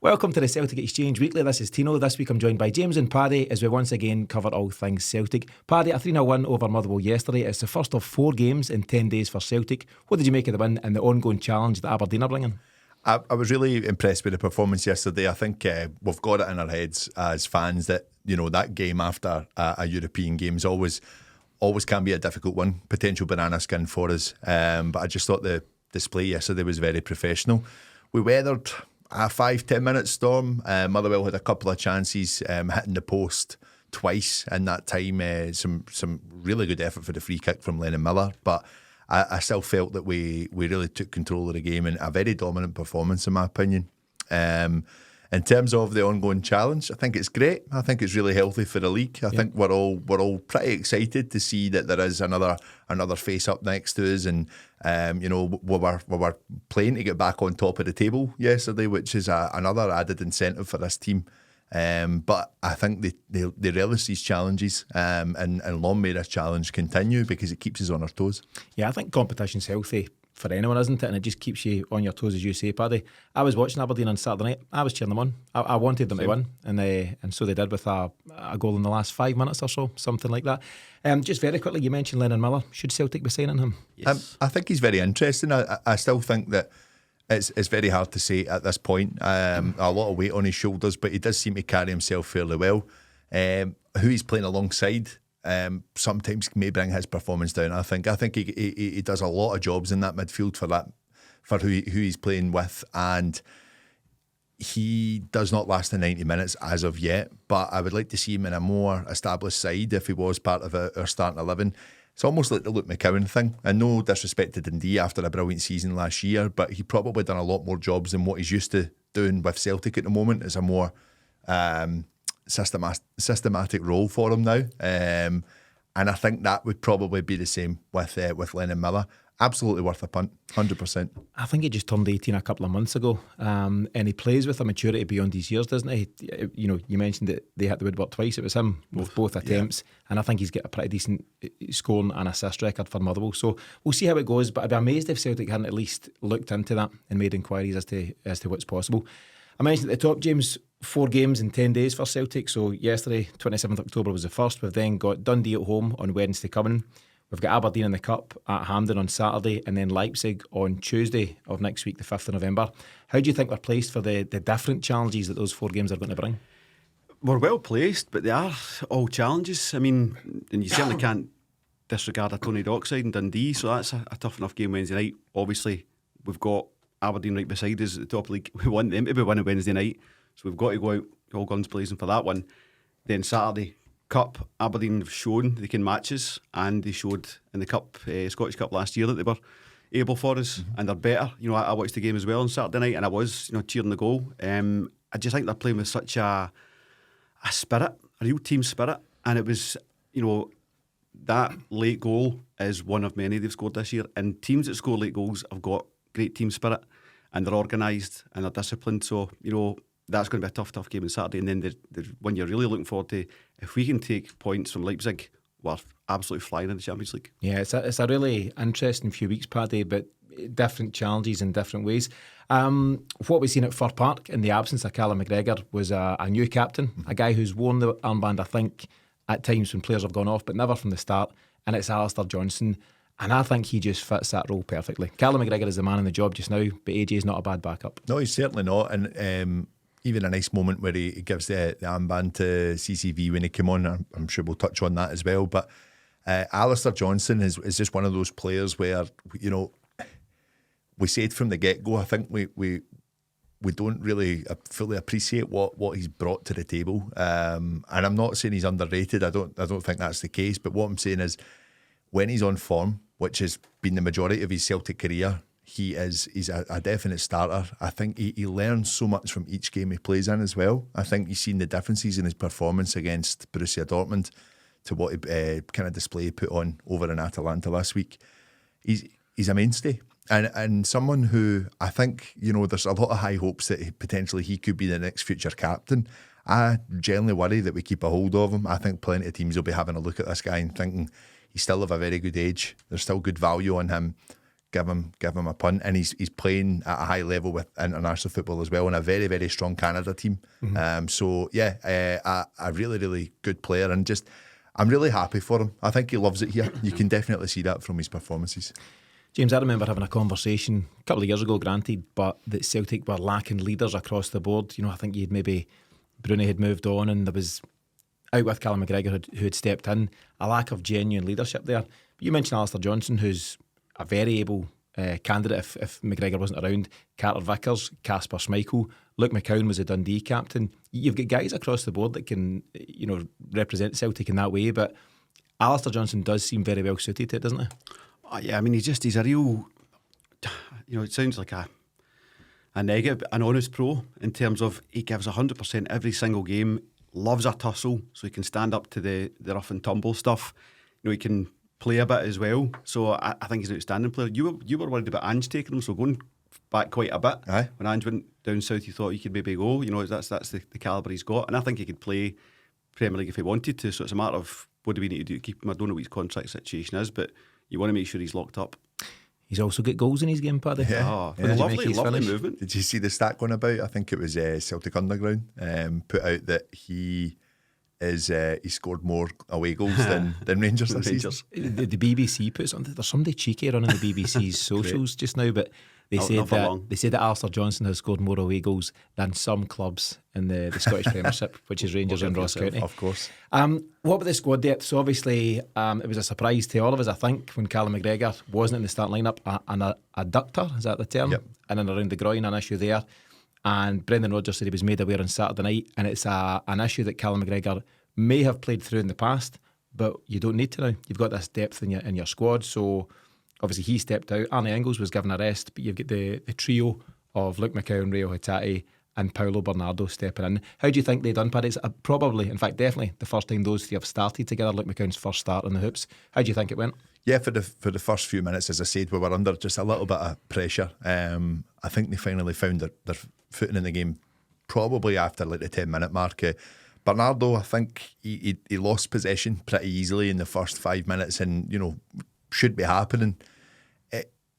Welcome to the Celtic Exchange Weekly. This is Tino. This week I'm joined by James and Paddy as we once again cover all things Celtic. Paddy, a 3-0 win over Motherwell yesterday. It's the first of 4 games in 10 days for Celtic. What did you make of the win and the ongoing challenge that Aberdeen are bringing? I was really impressed with the performance yesterday. I think we've got it in our heads as fans that, you know, that game after a European game is always can be a difficult one, potential banana skin for us. But I just thought the display yesterday was very professional. We weathered a 5-10 minute storm. Motherwell had a couple of chances hitting the post twice in that time. Some really good effort for the free kick from Lennon Miller, but I still felt that we really took control of the game and a very dominant performance in my opinion. In terms of the ongoing challenge, I think it's great. I think it's really healthy for the league. I think we're all pretty excited to see that there is another face up next to us, and we were playing to get back on top of the table yesterday, which is another added incentive for this team. But I think they relish these challenges, and long may this challenge continue because it keeps us on our toes. Yeah, I think competition's healthy for anyone, isn't it? And it just keeps you on your toes, as you say, Paddy. I was watching Aberdeen on Saturday night. I was cheering them on. I wanted them to win, and so they did with a goal in the last 5 minutes or so, something like that. Just very quickly, you mentioned Lennon Miller. Should Celtic be signing him? Yes. I think he's very interesting. I still think that it's very hard to say at this point. A lot of weight on his shoulders, but he does seem to carry himself fairly well. Who he's playing alongside sometimes may bring his performance down. I think he does a lot of jobs in that midfield for who he's playing with, and he does not last the 90 minutes as of yet. But I would like to see him in a more established side if he was part of our starting 11. It's almost like the Luke McCowan thing. And no disrespect to Dundee after a brilliant season last year, but he probably done a lot more jobs than what he's used to doing with Celtic at the moment. It's a more systematic role for him now, and I think that would probably be the same with Lennon Miller. Absolutely worth a punt, 100%. I think he just turned 18 a couple of months ago, and he plays with a maturity beyond his years, doesn't he? You know, you mentioned that they hit the woodwork twice. It was him with both attempts, and I think he's got a pretty decent scoring and assist record for Motherwell. So we'll see how it goes, but I'd be amazed if Celtic hadn't at least looked into that and made inquiries as to what's possible. I mentioned at the top, James, 4 games in 10 days for Celtic. So yesterday, 27th October was the first. We've then got Dundee at home on Wednesday coming. We've got Aberdeen in the Cup at Hampden on Saturday, and then Leipzig on Tuesday of next week, the 5th of November. How do you think we're placed for the different challenges that those 4 games are going to bring? We're well placed, but they are all challenges. I mean, and you certainly can't disregard a Tony Dockside in Dundee, so that's a tough enough game Wednesday night. Obviously, we've got Aberdeen right beside us at the top of the league. We want them to be winning Wednesday night, so we've got to go out all guns blazing for that one. Then Saturday, Cup. Aberdeen have shown they can match us, and they showed in the Cup, Scottish Cup last year, that they were able for us, and they're better. You know, I watched the game as well on Saturday night, and I was, cheering the goal. I just think they're playing with such a spirit, a real team spirit, and it was, that late goal is one of many they've scored this year. And teams that score late goals have got great team spirit, and they're organised and they're disciplined. So, that's going to be a tough game on Saturday. And then the one you're really looking forward to, if we can take points from Leipzig, we're absolutely flying in the Champions League. Yeah, it's a really interesting few weeks, Paddy, but different challenges in different ways. What we've seen at Fir Park in the absence of Callum McGregor was a new captain, a guy who's worn the armband, I think, at times when players have gone off, but never from the start, and it's Alistair Johnson. And I think he just fits that role perfectly. Callum McGregor is the man in the job just now, but AJ is not a bad backup. No, he's certainly not. And even a nice moment where he gives the armband to CCV when he came on. I'm sure we'll touch on that as well. But Alistair Johnson is just one of those players where, we said from the get-go, I think we don't really fully appreciate what he's brought to the table. And I'm not saying he's underrated. I don't think that's the case. But what I'm saying is, when he's on form, which has been the majority of his Celtic career, he's a definite starter. I think he learns so much from each game he plays in as well. I think you've seen the differences in his performance against Borussia Dortmund to what he kind of display he put on over in Atalanta last week. He's a mainstay. And someone who I think, there's a lot of high hopes that potentially he could be the next future captain. I generally worry that we keep a hold of him. I think plenty of teams will be having a look at this guy and thinking he's still of a very good age. There's still good value on him. give him a punt, and he's playing at a high level with international football as well, in a very, very strong Canada team. A really, really good player, and just I'm really happy for him. I think he loves it here. You can definitely see that from his performances. James, I remember having a conversation a couple of years ago, granted, but that Celtic were lacking leaders across the board. I think Bruni had moved on, and there was, out with Callum McGregor who had stepped in, a lack of genuine leadership there. But you mentioned Alistair Johnson, who's a very able candidate if McGregor wasn't around. Carter-Vickers, Casper Schmeichel, Luke McCowan was a Dundee captain. You've got guys across the board that can represent Celtic in that way, but Alistair Johnson does seem very well suited to it, doesn't he? Oh, yeah, I mean, he's a real, it sounds like a negative, an honest pro in terms of he gives 100% every single game, loves a tussle, so he can stand up to the rough and tumble stuff. He can play a bit as well, so I think he's an outstanding player. You were worried about Ange taking him, so going back quite a bit. Aye. When Ange went down south, you thought he could maybe go. That's the calibre he's got, and I think he could play Premier League if he wanted to. So it's a matter of what do we need to do to keep him. I don't know what his contract situation is, but you want to make sure he's locked up. He's also got goals in his game, Paddy. Yeah, lovely movement. Did you see the stat going about? I think it was Celtic Underground put out that he scored more away goals than Rangers this season. The BBC puts on. There's somebody cheeky running the BBC's socials just now, but they said that Alistair Johnson has scored more away goals than some clubs in the Scottish Premiership, which is Rangers and Ross County. Of course. What about the squad depth? So obviously it was a surprise to all of us, I think, when Callum McGregor wasn't in the starting lineup. An adductor, is that the term? Yep. In and around the groin, an issue there. And Brendan Rodgers said he was made aware on Saturday night, and it's an issue that Callum McGregor may have played through in the past, but you don't need to now. You've got this depth in your squad, so obviously he stepped out. Arne Engels was given a rest, but you've got the trio of Luke McCowan, Rio Hatate and Paulo Bernardo stepping in. How do you think they done, Paddy? It's probably, in fact definitely, the first time those three have started together. Luke McCowan's first start on the hoops. How do you think it went? Yeah, for the first few minutes, as I said, we were under just a little bit of pressure. I think they finally found their footing in the game probably after like the 10-minute mark. Bernardo, I think he lost possession pretty easily in the first 5 minutes, and should be happening.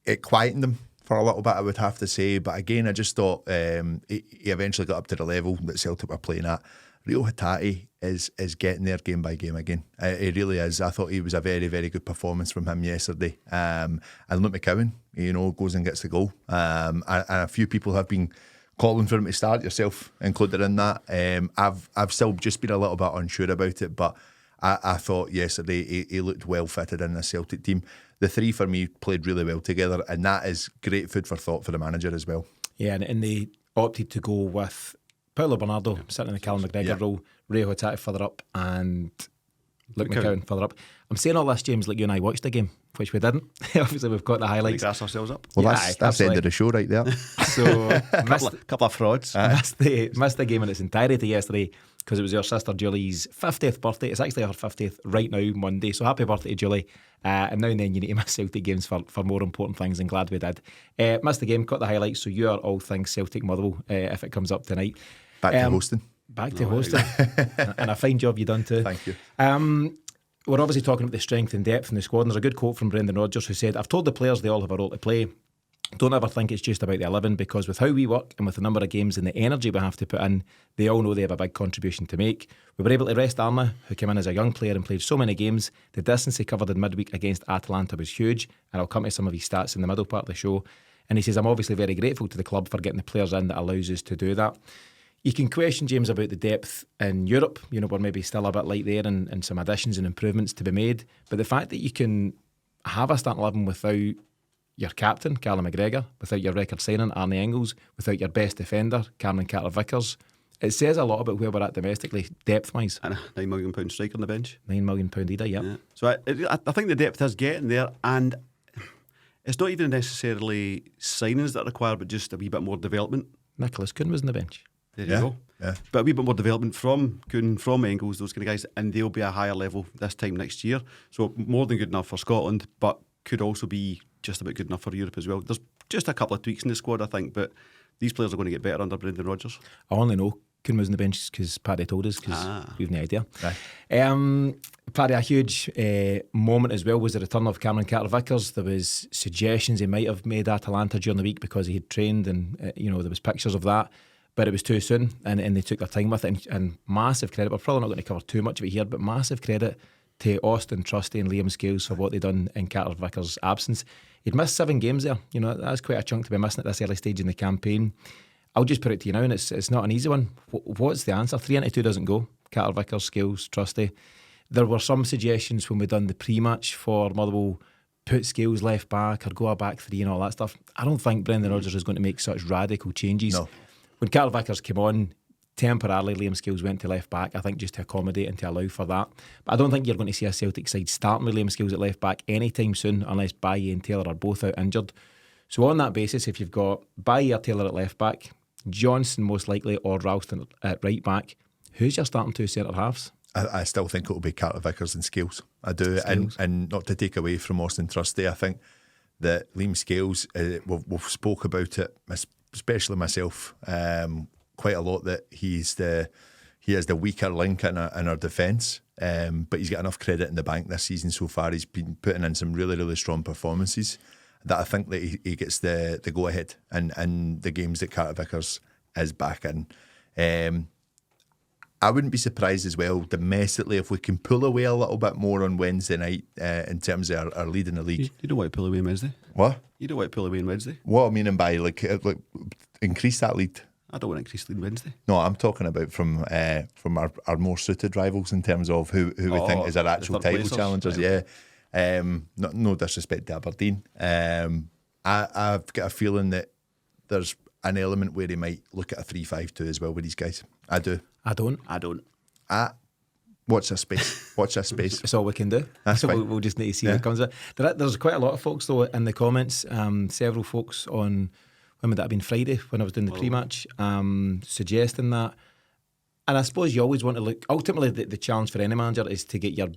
It quietened him for a little bit, I would have to say. But again, I just thought he eventually got up to the level that Celtic were playing at. Rio Hatate is getting there game by game again. He really is. I thought he was a very, very good performance from him yesterday. And Luke McCowan, goes and gets the goal. And a few people have been calling for him to start, yourself included in that. I've still just been a little bit unsure about it, but I thought yesterday he looked well fitted in the Celtic team. The three for me played really well together, and that is great food for thought for the manager as well. Yeah, and they opted to go with Paulo Bernardo sitting in the Callum McGregor role, Rio Hatate further up, and Luke McCowan further up. I'm saying all this, James, like you and I watched the game, which we didn't. Obviously, we've got the highlights. We gas ourselves up. Well, that's the end of the show right there. So, couple of frauds. Missed the game in its entirety yesterday because it was your sister Julie's 50th birthday. It's actually her 50th right now, Monday. So happy birthday, Julie. And now and then you need to miss Celtic games for more important things, and glad we did. Missed the game, got the highlights, so you are all things Celtic Motherwell if it comes up tonight. Back to hosting. Back to hosting. And a fine job you done too. Thank you. We're obviously talking about the strength and depth in the squad, and there's a good quote from Brendan Rodgers who said, "I've told the players they all have a role to play. Don't ever think it's just about the 11, because with how we work and with the number of games and the energy we have to put in, they all know they have a big contribution to make. We were able to rest Arne, who came in as a young player and played so many games. The distance he covered in midweek against Atalanta was huge, and I'll come to some of his stats in the middle part of the show." And he says, "I'm obviously very grateful to the club for getting the players in that allows us to do that." You can question, James, about the depth in Europe. We're maybe still a bit light there, and some additions and improvements to be made. But the fact that you can have a starting 11 without your captain, Callum McGregor, without your record signing, Arne Engels, without your best defender, Cameron Carter-Vickers, it says a lot about where we're at domestically, depth-wise. And a £9 million striker on the bench. £9 million either, yeah. So I think the depth is getting there, and it's not even necessarily signings that are required, but just a wee bit more development. Nicholas Kuhn was on the bench. There you go. Yeah. But a wee bit more development from Kuhn, from Engels, those kind of guys, and they'll be a higher level this time next year. So more than good enough for Scotland, but could also be just about good enough for Europe as well. There's just a couple of tweaks in the squad, I think, but these players are going to get better under Brendan Rodgers. I only know Kuhn was on the bench because Paddy told us, because we've no idea. Aye. Paddy, a huge moment as well was the return of Cameron Carter-Vickers. There was suggestions he might have made Atalanta during the week because he had trained, and there was pictures of that, but it was too soon, and they took their time with it, and massive credit. We're probably not going to cover too much of it here, but massive credit to Austin, Trusty and Liam Scales for what they've done in Carter-Vickers' absence. He'd missed 7 games there. That's quite a chunk to be missing at this early stage in the campaign. I'll just put it to you now, and it's not an easy one. What's the answer? 3 into 2 doesn't go. Carter-Vickers, Scales, Trusty. There were some suggestions when we done the pre-match for Motherwell, put Scales left back or go a back 3 and all that stuff. I don't think Brendan Rodgers is going to make such radical changes. No. When Carter-Vickers came on, temporarily Liam Scales went to left back, I think just to accommodate and to allow for that. But I don't think you're going to see a Celtic side starting with Liam Scales at left back anytime soon, unless Baye and Taylor are both out injured. So on that basis, if you've got Baye or Taylor at left back, Johnson most likely, or Ralston at right back, who's your starting 2 centre halves? I still think it'll be Carter-Vickers and Scales. I do. And not to take away from Austin Trusty, I think that Liam Scales, we've spoke about it, especially myself, quite a lot, that he is the weaker link in our defence, but he's got enough credit in the bank this season so far. He's been putting in some really, really strong performances that I think that he gets the go ahead in the games that Carter-Vickers is back in. I wouldn't be surprised as well domestically if we can pull away a little bit more on Wednesday night in terms of our lead in the league. You don't want to pull away on Wednesday. What? You don't want to pull away on Wednesday. What I mean by like increase that lead. I don't want to increase the lead Wednesday. No, I'm talking about from our more suited rivals in terms of who we think is our actual title challengers. Right. Yeah, no disrespect to Aberdeen. I've got a feeling that there's an element where he might look at a 3-5-2 as well with these guys. I do. I don't. Watch this space. Watch this space. That's all we can do. That's so fine. we'll just need to see what comes of it. There's quite a lot of folks though in the comments. Several folks on, when would that have been, Friday, when I was doing the pre-match, suggesting that. And I suppose you always want to look, ultimately the challenge for any manager is to get your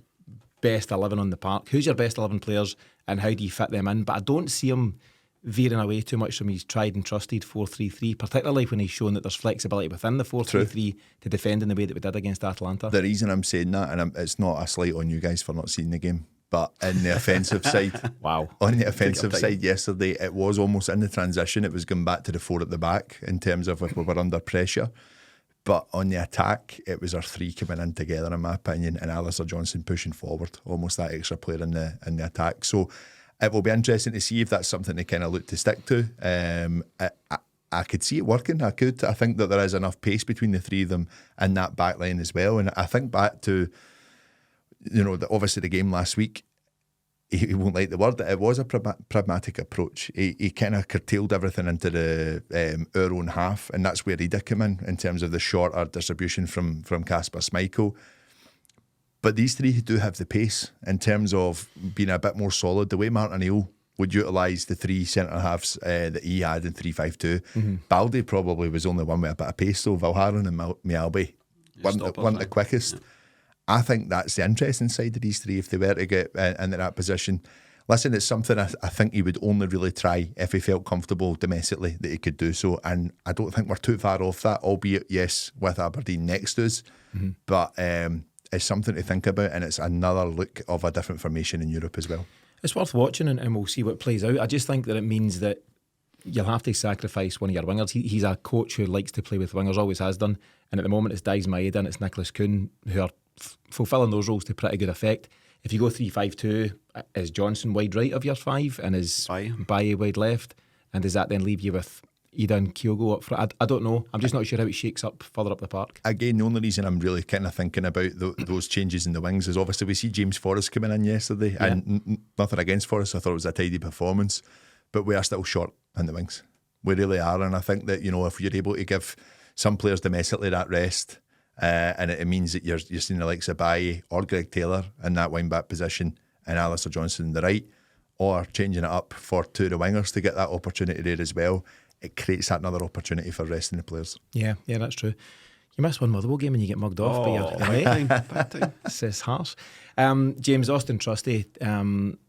best 11 on the park. Who's your best 11 players and how do you fit them in? But I don't see him veering away too much from his tried and trusted 4-3-3, particularly when he's shown that there's flexibility within the 4-3-3 to defend in the way that we did against Atalanta. The reason I'm saying that, and it's not a slight on you guys for not seeing the game, but in the offensive side, on the offensive side yesterday, it was almost in the transition. It was going back to the 4 at the back in terms of if we were under pressure. But on the attack, it was our 3 coming in together, in my opinion, and Alistair Johnson pushing forward, almost that extra player in the attack. So it will be interesting to see if that's something they kind of look to stick to. I could see it working. I think that there is enough pace between the 3 of them in that back line as well. And I think back to, obviously the game last week, he won't like the word, it was a pragmatic approach. He kind of curtailed everything into our own half, and that's where he did come in terms of the shorter distribution from Kasper Schmeichel. But these 3 do have the pace in terms of being a bit more solid. The way Arne Engels would utilise the 3 centre-halves that he had in 3-5-2. Balde probably was only one with a bit of pace, though. Valharan and Mialby weren't the quickest. Yeah. I think that's the interesting side of these 3 if they were to get into that position. Listen, it's something I think he would only really try if he felt comfortable domestically that he could do so, and I don't think we're too far off that, albeit, yes, with Aberdeen next to us, but it's something to think about, and it's another look of a different formation in Europe as well. It's worth watching, and we'll see what plays out. I just think that it means that you'll have to sacrifice one of your wingers. He's a coach who likes to play with wingers, always has done, and at the moment it's Dies Maeda and it's Nicholas Kuhn who are fulfilling those roles to pretty good effect. If you go 3-5-2, is Johnson wide right of your 5 and is Baye wide left, and does that then leave you with Ida and Kyogo up front? I don't know. I'm just not sure how it shakes up further up the park. Again, the only reason I'm really kind of thinking about those changes in the wings is obviously we see James Forrest coming in yesterday, and nothing against Forrest, I thought it was a tidy performance, but we are still short in the wings. We really are, and I think that if you're able to give some players domestically that rest, and it means that you're seeing the likes of Baye or Greg Taylor in that wing back position and Alistair Johnson on the right, or changing it up for 2 of the wingers to get that opportunity there as well. It creates another opportunity for resting the players. Yeah, that's true. You miss one Motherwell game and you get mugged off, but you're bad time. It's harsh. James, Austin Trusty,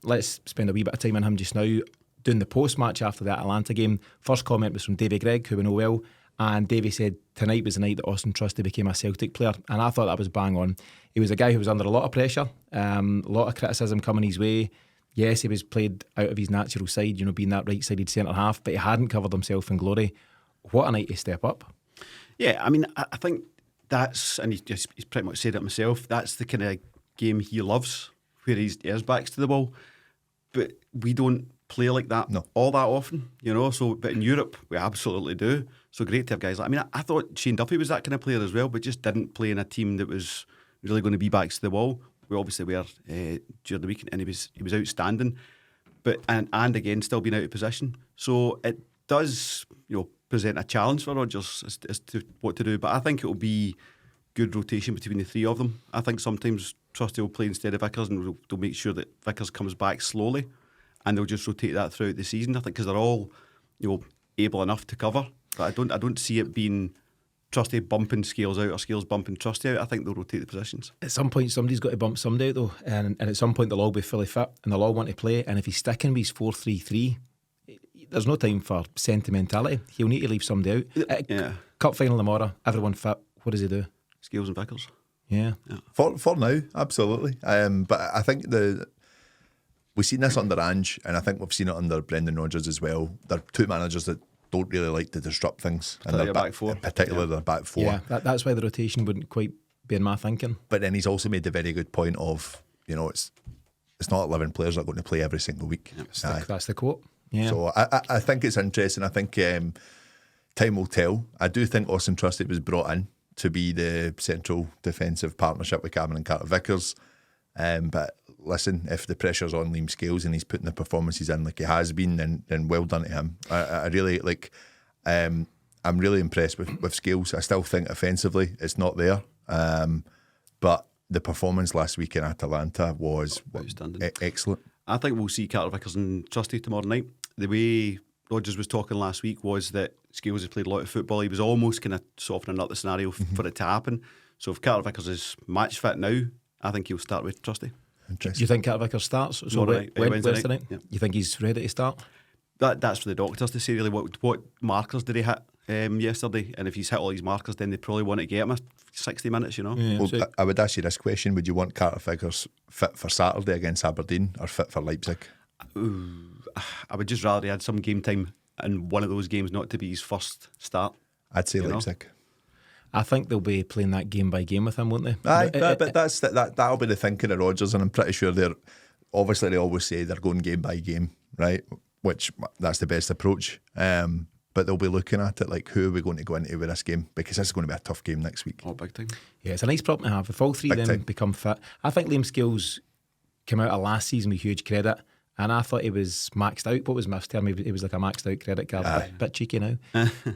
let's spend a wee bit of time on him just now. Doing the post-match after the Atalanta game, first comment was from Davy Gregg, who we know well. And Davey said tonight was the night that Austin Trusty became a Celtic player, and I thought that was bang on. He was a guy who was under a lot of pressure, a lot of criticism coming his way. Yes, he was played out of his natural side, being that right-sided centre half, but he hadn't covered himself in glory. What a night to step up. Yeah, I mean, I think that's, and he's pretty much said it himself, that's the kind of game he loves, where his backs to the ball. But we don't play like that all that often, So, but in Europe, we absolutely do. So great to have guys like. I mean, I thought Shane Duffy was that kind of player as well, but just didn't play in a team that was really going to be backs to the wall. We obviously were during the weekend, and he was outstanding. But and again, still being out of position. So it does, present a challenge for Rodgers as to what to do. But I think it will be good rotation between the three of them. I think sometimes Trusty will play instead of Vickers, and they'll make sure that Vickers comes back slowly, and they'll just rotate that throughout the season. I think because they're all, able enough to cover. But I don't see it being Trusty bumping Scales out or Scales bumping Trusty out. I think they'll rotate the positions. At some point, somebody's got to bump somebody out, though, and at some point they'll all be fully fit and they'll all want to play. And if he's sticking with his 4-3-3, there's no time for sentimentality. He'll need to leave somebody out. Cup final tomorrow, everyone fit. What does he do? Scales and Vickers. Yeah. For now, absolutely. But I think we've seen this under Ange, and I think we've seen it under Brendan Rodgers as well. They're two managers that don't really like to disrupt things, and their back four, particularly their back four. Yeah, that's why the rotation wouldn't quite be in my thinking. But then he's also made the very good point of, it's not 11 players that are going to play every single week. That's the quote. Yeah. So I think it's interesting. I think time will tell. I do think Austin Trusty was brought in to be the central defensive partnership with Cameron Carter-Vickers. But listen, if the pressure's on Liam Scales and he's putting the performances in like he has been, then well done to him. I really I'm really impressed with Scales. I still think offensively it's not there, but the performance last week in Atalanta was outstanding, excellent. I think we'll see Carter-Vickers and Trusty tomorrow night. The way Rodgers was talking last week was that Scales has played a lot of football. He was almost kind of softening up the scenario for it to happen. So if Carter-Vickers is match fit now, I think he'll start with Trusty. Do you think Carter-Vickers starts? So Wednesday night? Yeah. You think he's ready to start? That's for the doctors to say really what markers did he hit yesterday, and if he's hit all these markers, then they probably want to get him a 60 minutes, Yeah, well, I would ask you this question: would you want Carter-Vickers fit for Saturday against Aberdeen or fit for Leipzig? I would just rather he had some game time in one of those games, not to be his first start. I'd say Leipzig. I think they'll be playing that game by game with him, won't they? Aye, but that'll be the thinking of Rodgers, and I'm pretty sure they always say they're going game by game, right? Which that's the best approach. But they'll be looking at it like, who are we going to go into with this game? Because this is going to be a tough game next week. Oh, big time. Yeah, it's a nice problem to have. If all three of them become fit, I think Liam Scales came out of last season with huge credit, and I thought he was maxed out. What was Miff's term? He was like a maxed out credit card. A bit cheeky now.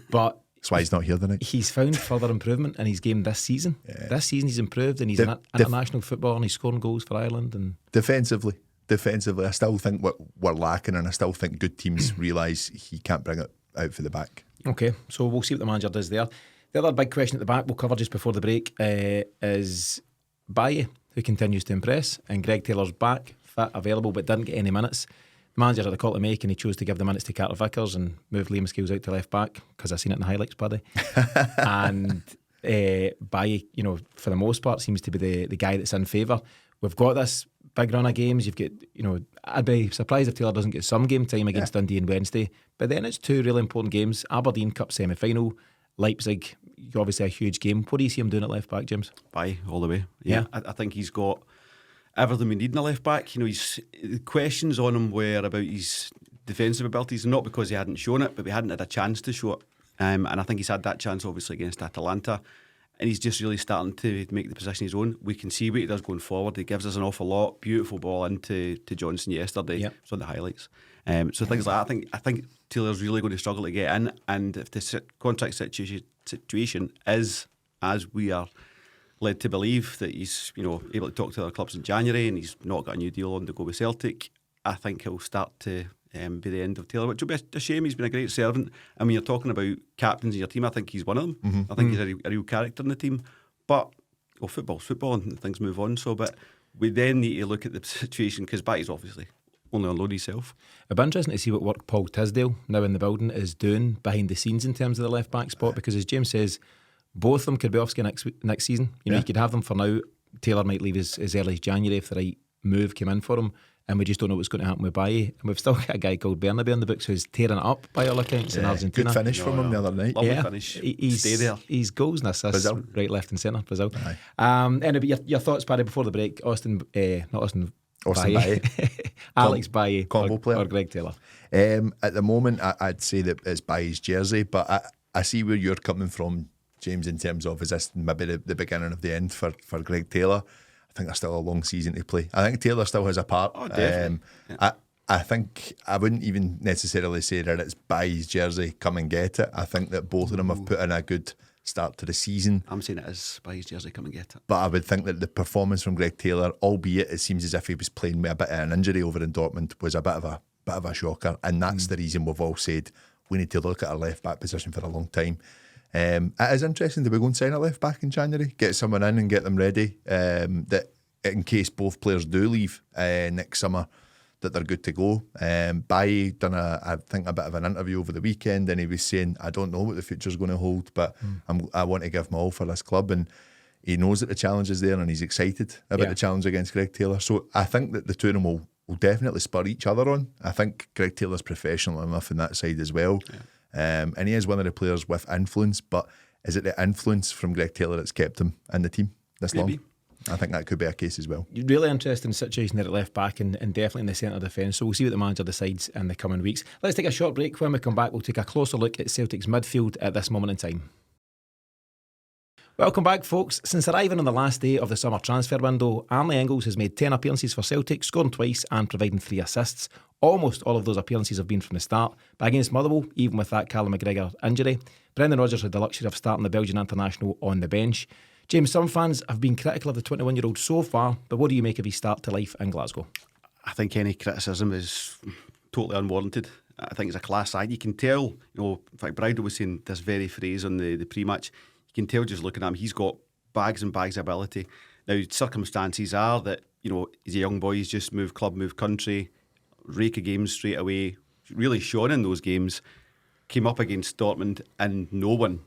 But that's why he's not here tonight. He's found further improvement in his game this season. Yeah. This season he's improved, and he's in international football, and he's scoring goals for Ireland. And defensively, I still think we're lacking, and I still think good teams realise he can't bring it out for the back. Okay, so we'll see what the manager does there. The other big question at the back we'll cover just before the break is Paddy, who continues to impress, and Greg Taylor's back, fit, available, but didn't get any minutes. The manager had a call to make, and he chose to give the minutes to Carter-Vickers and move Liam Scales out to left back, because I've seen it in the highlights, Paddy. And Paddy, for the most part, seems to be the guy that's in favour. We've got this big run of games. You've got, I'd be surprised if Taylor doesn't get some game time against Dundee on Wednesday. But then it's two really important games: Aberdeen Cup semi-final, Leipzig. Obviously a huge game. What do you see him doing at left back, James? Bye all the way. Yeah. I think he's got everything we need in a left back. The questions on him were about his defensive abilities, not because he hadn't shown it, but we hadn't had a chance to show it. And I think he's had that chance obviously against Atalanta. And he's just really starting to make the position his own. We can see what he does going forward. He gives us an awful lot. Beautiful ball into Johnson yesterday. Yep. It's on the highlights. So things like that. I think Taylor's really going to struggle to get in. And if the contract situation is as we are led to believe, that he's able to talk to other clubs in January, and he's not got a new deal on to go with Celtic, I think he'll start to be the end of Taylor, which will be a shame. He's been a great servant. I mean, you're talking about captains in your team. I think he's one of them. Mm-hmm. I think he's a real character in the team. But football's football, and things move on. But we then need to look at the situation, because Batty's obviously only unload himself. It'd be interesting to see what work Paul Tisdale, now in the building, is doing behind the scenes in terms of the left back spot, because as James says, both of them could be off next season. You know, you could have them for now. Taylor might leave as early as January if the right move came in for him, and we just don't know what's going to happen with Baye. And we've still got a guy called Bernabe on the books who's tearing it up by all accounts in Argentina. Good finish from him the other night. Lovely finish. Stay there. He's goals and assists, Brazil. right, left and centre. Brazil. Anyway, your thoughts, Paddy, before the break? Austin Baye. Alex Baye combo player. Or Greg Taylor. At the moment, I'd say that it's Baye's jersey, but I see where you're coming from, James, in terms of is this maybe the beginning of the end for Greg Taylor. I think there's still a long season to play. I think Taylor still has a part. Oh, definitely. I think I wouldn't even necessarily say that it's Baye's jersey, come and get it. I think that both of them have put in a good start to the season. I'm saying it is Baye's jersey, come and get it. But I would think that the performance from Greg Taylor, albeit it seems as if he was playing with a bit of an injury over in Dortmund, was a bit of a shocker. And that's the reason we've all said we need to look at our left back position for a long time. It is interesting to be going and sign a left back in January, get someone in and get them ready, that in case both players do leave next summer, that they're good to go. Baye done I think a bit of an interview over the weekend, and he was saying, I don't know what the future's going to hold, but I want to give my all for this club, and he knows that the challenge is there and he's excited about the challenge against Greg Taylor. So I think that the two of them will definitely spur each other on. I think Greg Taylor's professional enough in that side as well. And he is one of the players with influence, but is it the influence from Greg Taylor that's kept him in the team this long? I think that could be a case as well. Really interesting situation there at left back and definitely in the centre defence. So we'll see what the manager decides in the coming weeks. Let's take a short break. When we come back, we'll take a closer look at Celtic's midfield at this moment in time. Welcome back, folks. Since arriving on the last day of the summer transfer window, Arne Engels has made 10 appearances for Celtic, scoring twice and providing 3 assists. Almost all of those appearances have been from the start, but against Motherwell, even with that Callum McGregor injury, Brendan Rodgers had the luxury of starting the Belgian international on the bench. James, some fans have been critical of the 21-year-old so far, but what do you make of his start to life in Glasgow? I think any criticism is totally unwarranted. I think it's a class side. You can tell, in fact, Bridle was saying this very phrase on the pre-match. You can tell just looking at him, he's got bags and bags of ability. Now, circumstances are that, he's a young boy, he's just moved club, moved country, rake of games straight away, really shone in those games, came up against Dortmund, and no one,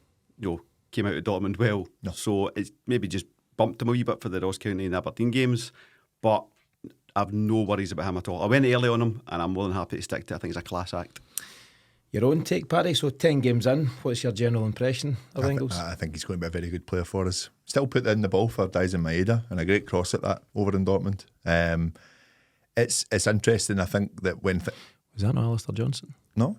came out of Dortmund well. No. So it's maybe just bumped him a wee bit for the Ross County and Aberdeen games, but I've no worries about him at all. I went early on him, and I'm more than happy to stick to it. I think it's a class act. Your own take, Paddy? So 10 games in, what's your general impression of Engels? I think he's going to be a very good player for us. Still put in the ball for Dyson Maeda, and a great cross at that over in Dortmund. It's interesting, I think, that when... Was that not Alistair Johnson? No.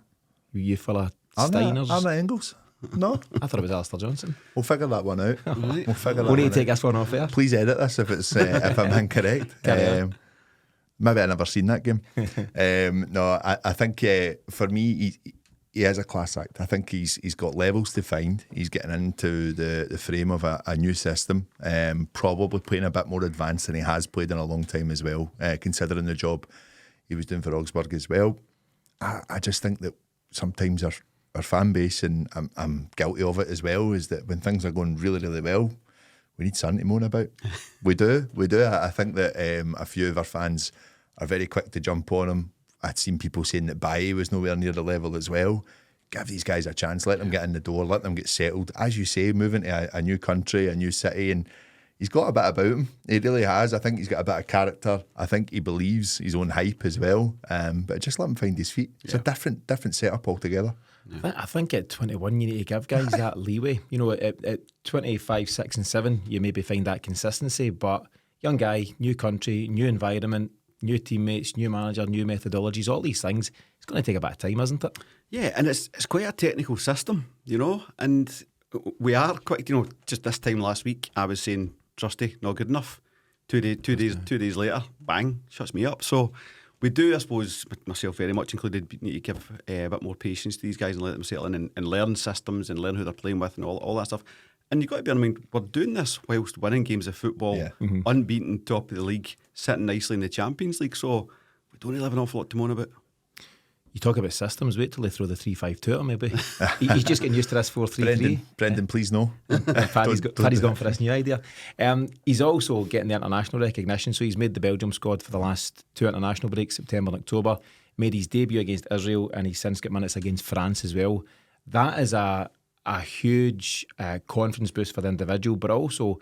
You fella Steiners? Arne Engels? No. I thought it was Alistair Johnson. We'll figure that one out. Right. We'll figure that one out. We'll need to take this one off air. Please edit this if I'm incorrect. Maybe I've never seen that game. No, I think for me, he is a class act. I think he's got levels to find. He's getting into the frame of a new system, probably playing a bit more advanced than he has played in a long time as well, considering the job he was doing for Augsburg as well. I just think that sometimes our fan base, and I'm guilty of it as well, is that when things are going really, really well, we need something to moan about. We do. I think that a few of our fans are very quick to jump on him. I'd seen people saying that Baye was nowhere near the level as well. Give these guys a chance, let them get in the door, let them get settled. As you say, moving to a new country, a new city, and he's got a bit about him. He really has. I think he's got a bit of character. I think he believes his own hype as well. But just let him find his feet. It's a different setup altogether. Yeah. I think at 21 you need to give guys that leeway. At 25, 6 and 7 you maybe find that consistency, but young guy, new country, new environment, new teammates, new manager, new methodologies, all these things, it's going to take a bit of time, isn't it? Yeah, and it's quite a technical system, and we are quite, just this time last week I was saying Trusty, not good enough. 2 days later, bang, shuts me up. So we do, I suppose, myself very much included, need to give a bit more patience to these guys and let them settle in and learn systems and learn who they're playing with and all that stuff. And you've got to bear in mind, we're doing this whilst winning games of football, unbeaten, top of the league, sitting nicely in the Champions League. So we don't really have an awful lot to moan about. You talk about systems, wait till they throw the 3-5-2 at him, maybe. He's just getting used to this 4-3-3. Brendan, please no. Paddy's gone for this new idea. He's also getting the international recognition, so he's made the Belgium squad for the last 2 international breaks, September and October. Made his debut against Israel, and he's since got minutes against France as well. That is a huge confidence boost for the individual, but also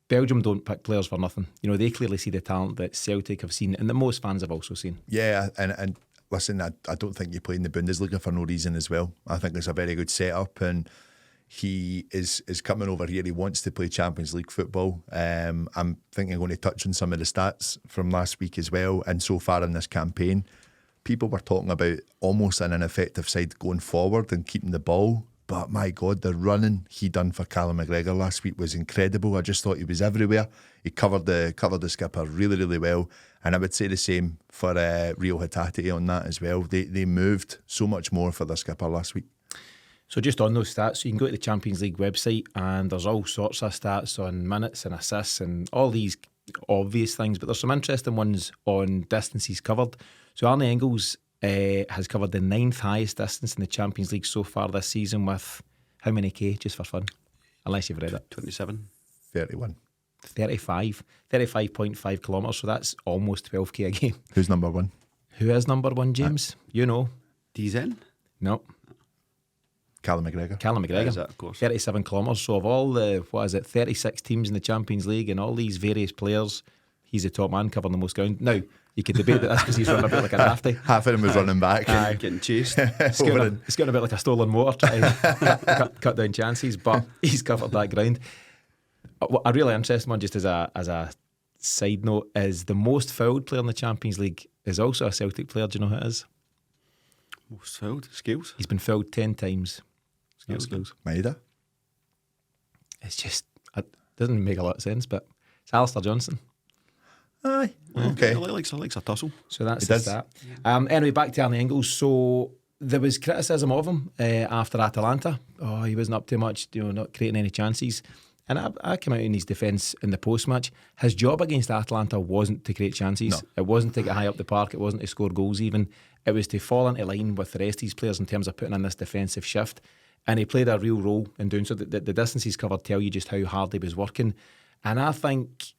Belgium don't pick players for nothing. You know, they clearly see the talent that Celtic have seen and that most fans have also seen. Yeah, and listen, I don't think you play in the Bundesliga for no reason as well. I think it's a very good setup, and he is coming over here. He wants to play Champions League football. I'm thinking I'm going to touch on some of the stats from last week as well. And so far in this campaign, people were talking about almost an ineffective side going forward and keeping the ball. But my God, the running he done for Callum McGregor last week was incredible. I just thought he was everywhere. He covered the skipper really, really well. And I would say the same for Rio Hatate on that as well. They moved so much more for their skipper last week. So just on those stats, so you can go to the Champions League website and there's all sorts of stats on minutes and assists and all these obvious things, but there's some interesting ones on distances covered. So Arne Engels has covered the 9th highest distance in the Champions League so far this season with how many K, just for fun? Unless you've read it. 27. 31. 35.5 kilometres, so that's almost 12K a game. Who's number one? Who is number one, James? You know. DZN? No. Callum McGregor. Callum McGregor. Is that, of course. 37 kilometres. So of all the, 36 teams in the Champions League and all these various players, he's the top man covering the most ground. Now, you could debate that that's because he's running a bit like a drafty. Half of him was running back. Getting chased. It's getting a bit like a stolen motor trying to cut down chances, but he's covered that ground. A really interesting one, just as a side note, is the most fouled player in the Champions League is also a Celtic player. Do you know who it is? Most fouled? Scales? He's been fouled 10 times. Scales. Maeda? It's just, it doesn't make a lot of sense, but it's Alistair Johnson. Aye. Okay. He likes a tussle. So that's that. Anyway, back to Arne Engels. So there was criticism of him after Atalanta. Oh, he wasn't up too much, not creating any chances. And I came out in his defence in the post-match. His job against Atalanta wasn't to create chances. No. It wasn't to get high up the park. It wasn't to score goals even. It was to fall into line with the rest of his players in terms of putting in this defensive shift. And he played a real role in doing so. The distances covered tell you just how hard he was working. And I think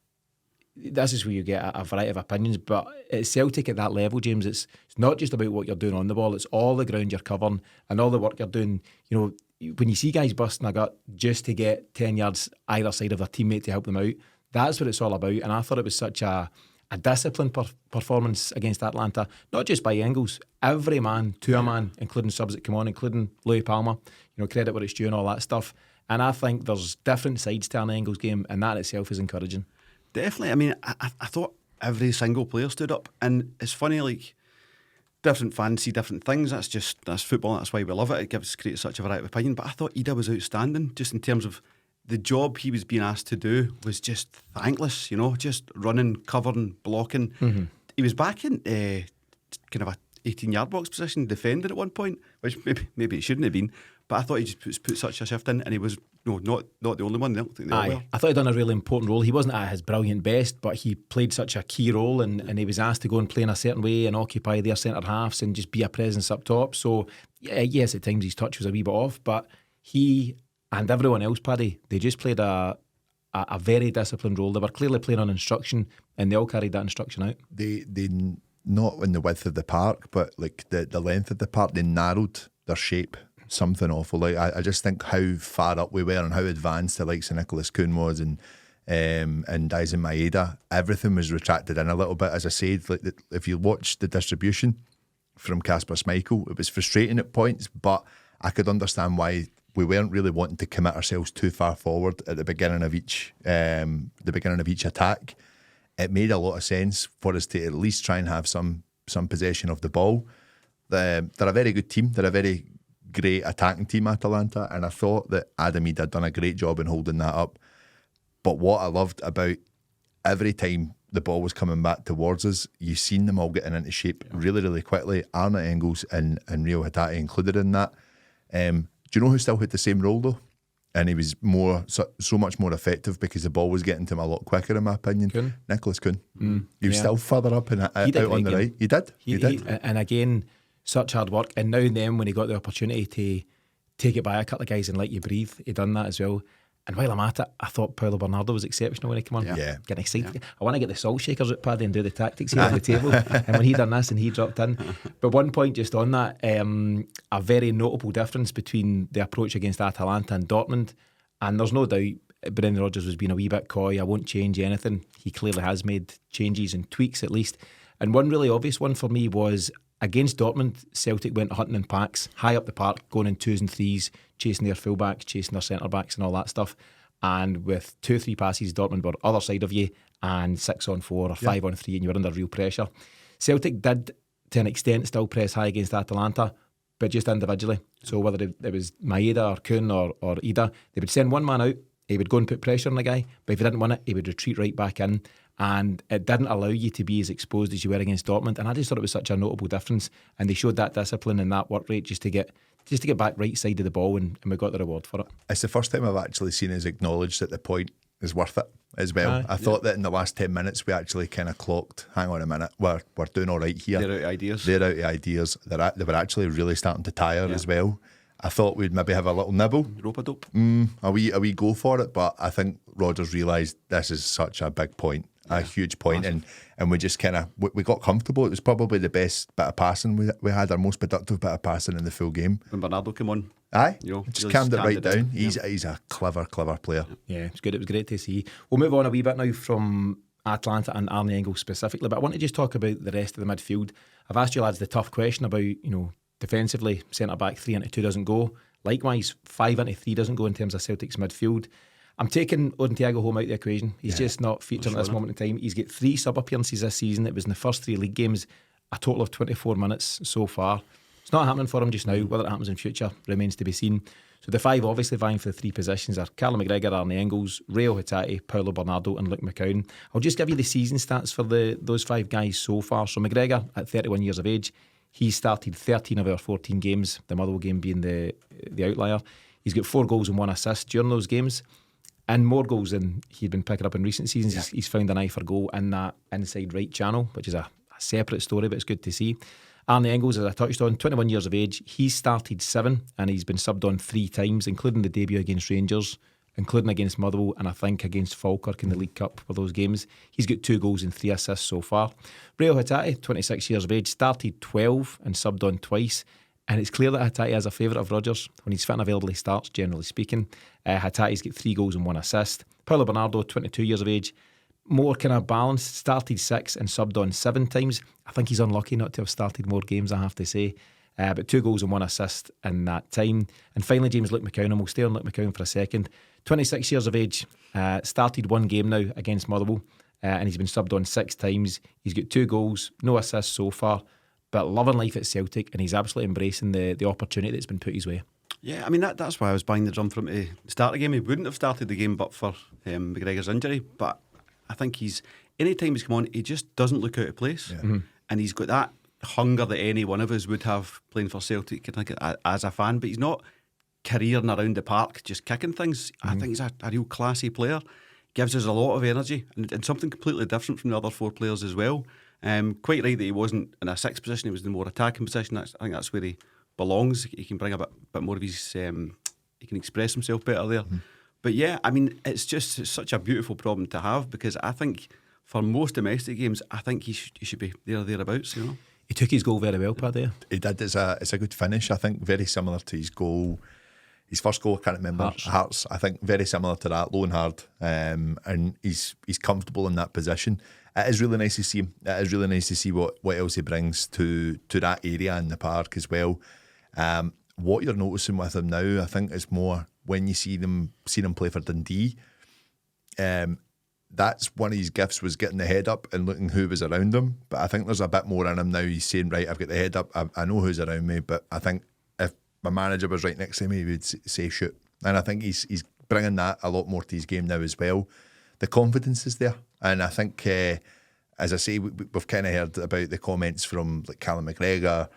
this is where you get a variety of opinions, but at Celtic at that level, James, it's not just about what you're doing on the ball, it's all the ground you're covering and all the work you're doing. You know, when you see guys busting a gut just to get 10 yards either side of their teammate to help them out, that's what it's all about. And I thought it was such a disciplined performance against Atalanta, not just by Engels, every man to a man, including subs that come on, including Louis Palmer, credit where it's due and all that stuff. And I think there's different sides to an Engels game, and that itself is encouraging. Definitely. I mean, I thought every single player stood up, and it's funny, like, different fans see different things. That's football. That's why we love it. It creates such a variety of opinion. But I thought Ida was outstanding, just in terms of the job he was being asked to do was just thankless. Just running, covering, blocking. Mm-hmm. He was back in kind of a 18-yard box position, defending at one point, which maybe it shouldn't have been. But I thought he just put such a shift in, and he was not the only one. I don't think they all were. I thought he'd done a really important role. He wasn't at his brilliant best, but he played such a key role, and he was asked to go and play in a certain way and occupy their centre halves and just be a presence up top. So yes, at times his touch was a wee bit off, but he and everyone else, Paddy, they just played a very disciplined role. They were clearly playing on instruction, and they all carried that instruction out. They not in the width of the park, but like the length of the park, they narrowed their shape. Something awful. Like I just think how far up we were and how advanced the likes of Nicholas Kuhn was and Daisen Maeda. Everything was retracted in a little bit. As I said, like if you watch the distribution from Kasper Schmeichel, it was frustrating at points, but I could understand why we weren't really wanting to commit ourselves too far forward at the beginning of each attack. It made a lot of sense for us to at least try and have some possession of the ball. They're a very good team. They're a very great attacking team, Atalanta, and I thought that Adam Ida had done a great job in holding that up. But what I loved about every time the ball was coming back towards us, you seen them all getting into shape really, really quickly. Arne Engels and Rio Hatate included in that. Do you know who still had the same role though? And he was so much more effective because the ball was getting to him a lot quicker, in my opinion. Nicholas Kuhn. He was still further up and out on the right. He did. And again, such hard work. And now and then when he got the opportunity to take it by a couple of guys and let you breathe, he done that as well. And while I'm at it, I thought Paulo Bernardo was exceptional when he came on. Yeah. Getting excited. Yeah. I want to get the salt shakers at Paddy and do the tactics here on the table. And when he done this and he dropped in. But one point just on that, a very notable difference between the approach against Atalanta and Dortmund. And there's no doubt Brendan Rodgers was being a wee bit coy. I won't change anything. He clearly has made changes and tweaks at least. And one really obvious one for me was against Dortmund, Celtic went hunting in packs, high up the park, going in 2s and 3s, chasing their fullbacks, chasing their centre-backs and all that stuff. And with 2-3 passes, Dortmund were other side of you, and 6-on-4 or 5-on-3, and you were under real pressure. Celtic did, to an extent, still press high against Atalanta, but just individually. So whether it was Maeda or Kuhn or Ida, they would send one man out, he would go and put pressure on the guy, but if he didn't win it, he would retreat right back in. And it didn't allow you to be as exposed as you were against Dortmund. And I just thought it was such a notable difference. And they showed that discipline and that work rate just to get back right side of the ball, and we got the reward for it. It's the first time I've actually seen us acknowledge that the point is worth it as well. I thought that in the last 10 minutes we actually kind of clocked, hang on a minute, we're doing all right here. They're out of ideas. They were actually really starting to tire as well. I thought we'd maybe have a little nibble. Rope-a-dope. A wee go for it, but I think Rodgers realised this is such a big point. A huge point, and we just kind of we got comfortable. It was probably the best bit of passing we had, our most productive bit of passing in the full game. When Bernardo came on, just calmed it right down. He's a clever player. Yeah, it's good. It was great to see. We'll move on a wee bit now from Atalanta and Arne Engels specifically, but I want to just talk about the rest of the midfield. I've asked you lads the tough question about, defensively, centre back 3 into 2 doesn't go. Likewise, 5 into 3 doesn't go in terms of Celtic's midfield. I'm taking Odin Thiago home out of the equation. He's just not featuring at this moment in time. He's got 3 sub appearances this season. It was in the first 3 league games, a total of 24 minutes so far. It's not happening for him just now. Whether it happens in future remains to be seen. So the 5 obviously vying for the 3 positions are Callum McGregor, Arne Engels, Rio Hatate, Paulo Bernardo and Luke McCown. I'll just give you the season stats for those 5 guys so far. So McGregor, at 31 years of age, he started 13 of our 14 games, the Motherwell game being the outlier. He's got 4 goals and 1 assist during those games. And more goals than he'd been picking up in recent seasons. Yeah. He's found an eye for goal in that inside right channel, which is a separate story, but it's good to see. Arne Engels, as I touched on, 21 years of age. He's started 7 and he's been subbed on 3 times, including the debut against Rangers, including against Motherwell, and I think against Falkirk in the League Cup for those games. He's got 2 goals and 3 assists so far. Rio Hatate, 26 years of age, started 12 and subbed on twice. And it's clear that Hatate is a favourite of Rodgers. When he's fit and available, he starts, generally speaking. Hatate's got 3 goals and 1 assist. Paulo Bernardo, 22 years of age, more kind of balanced, started 6 and subbed on 7 times. I think he's unlucky not to have started more games, I have to say. But 2 goals and 1 assist in that time. And finally, James Luke McCown, and we'll stay on Luke McCown for a second. 26 years of age, started 1 game now against Motherwell, and he's been subbed on 6 times. He's got 2 goals, no assists so far, but loving life at Celtic, and he's absolutely embracing the opportunity that's been put his way. Yeah, I mean, that's why I was banging the drum for him to start the game. He wouldn't have started the game but for McGregor's injury, but I think anytime he's come on, he just doesn't look out of place. Yeah. Mm-hmm. And he's got that hunger that any one of us would have playing for Celtic as a fan, but he's not careering around the park just kicking things. Mm-hmm. I think he's a real classy player, gives us a lot of energy and something completely different from the other 4 players as well. Quite right that he wasn't in a 6th position, he was in the more attacking position. I think that's where he belongs. He can bring a bit more of his, he can express himself better there. Mm. But yeah, I mean, it's such a beautiful problem to have, because I think for most domestic games, I think he should be there or thereabouts, He took his goal very well, Paddy. He did. It's a good finish, I think, very similar to his goal. His first goal, I can't remember. Hearts. I think very similar to that, low and hard. And he's comfortable in that position. It is really nice to see him. It is really nice to see what else he brings to that area in the park as well. What you're noticing with him now, I think, is more when you see him play for Dundee. That's one of his gifts, was getting the head up and looking who was around him. But I think there's a bit more in him now. He's saying, right, I've got the head up. I know who's around me. But I think if my manager was right next to me, he would say shoot. And I think he's bringing that a lot more to his game now as well. The confidence is there. And I think, as I say, we've kind of heard about the comments from like Callum McGregor,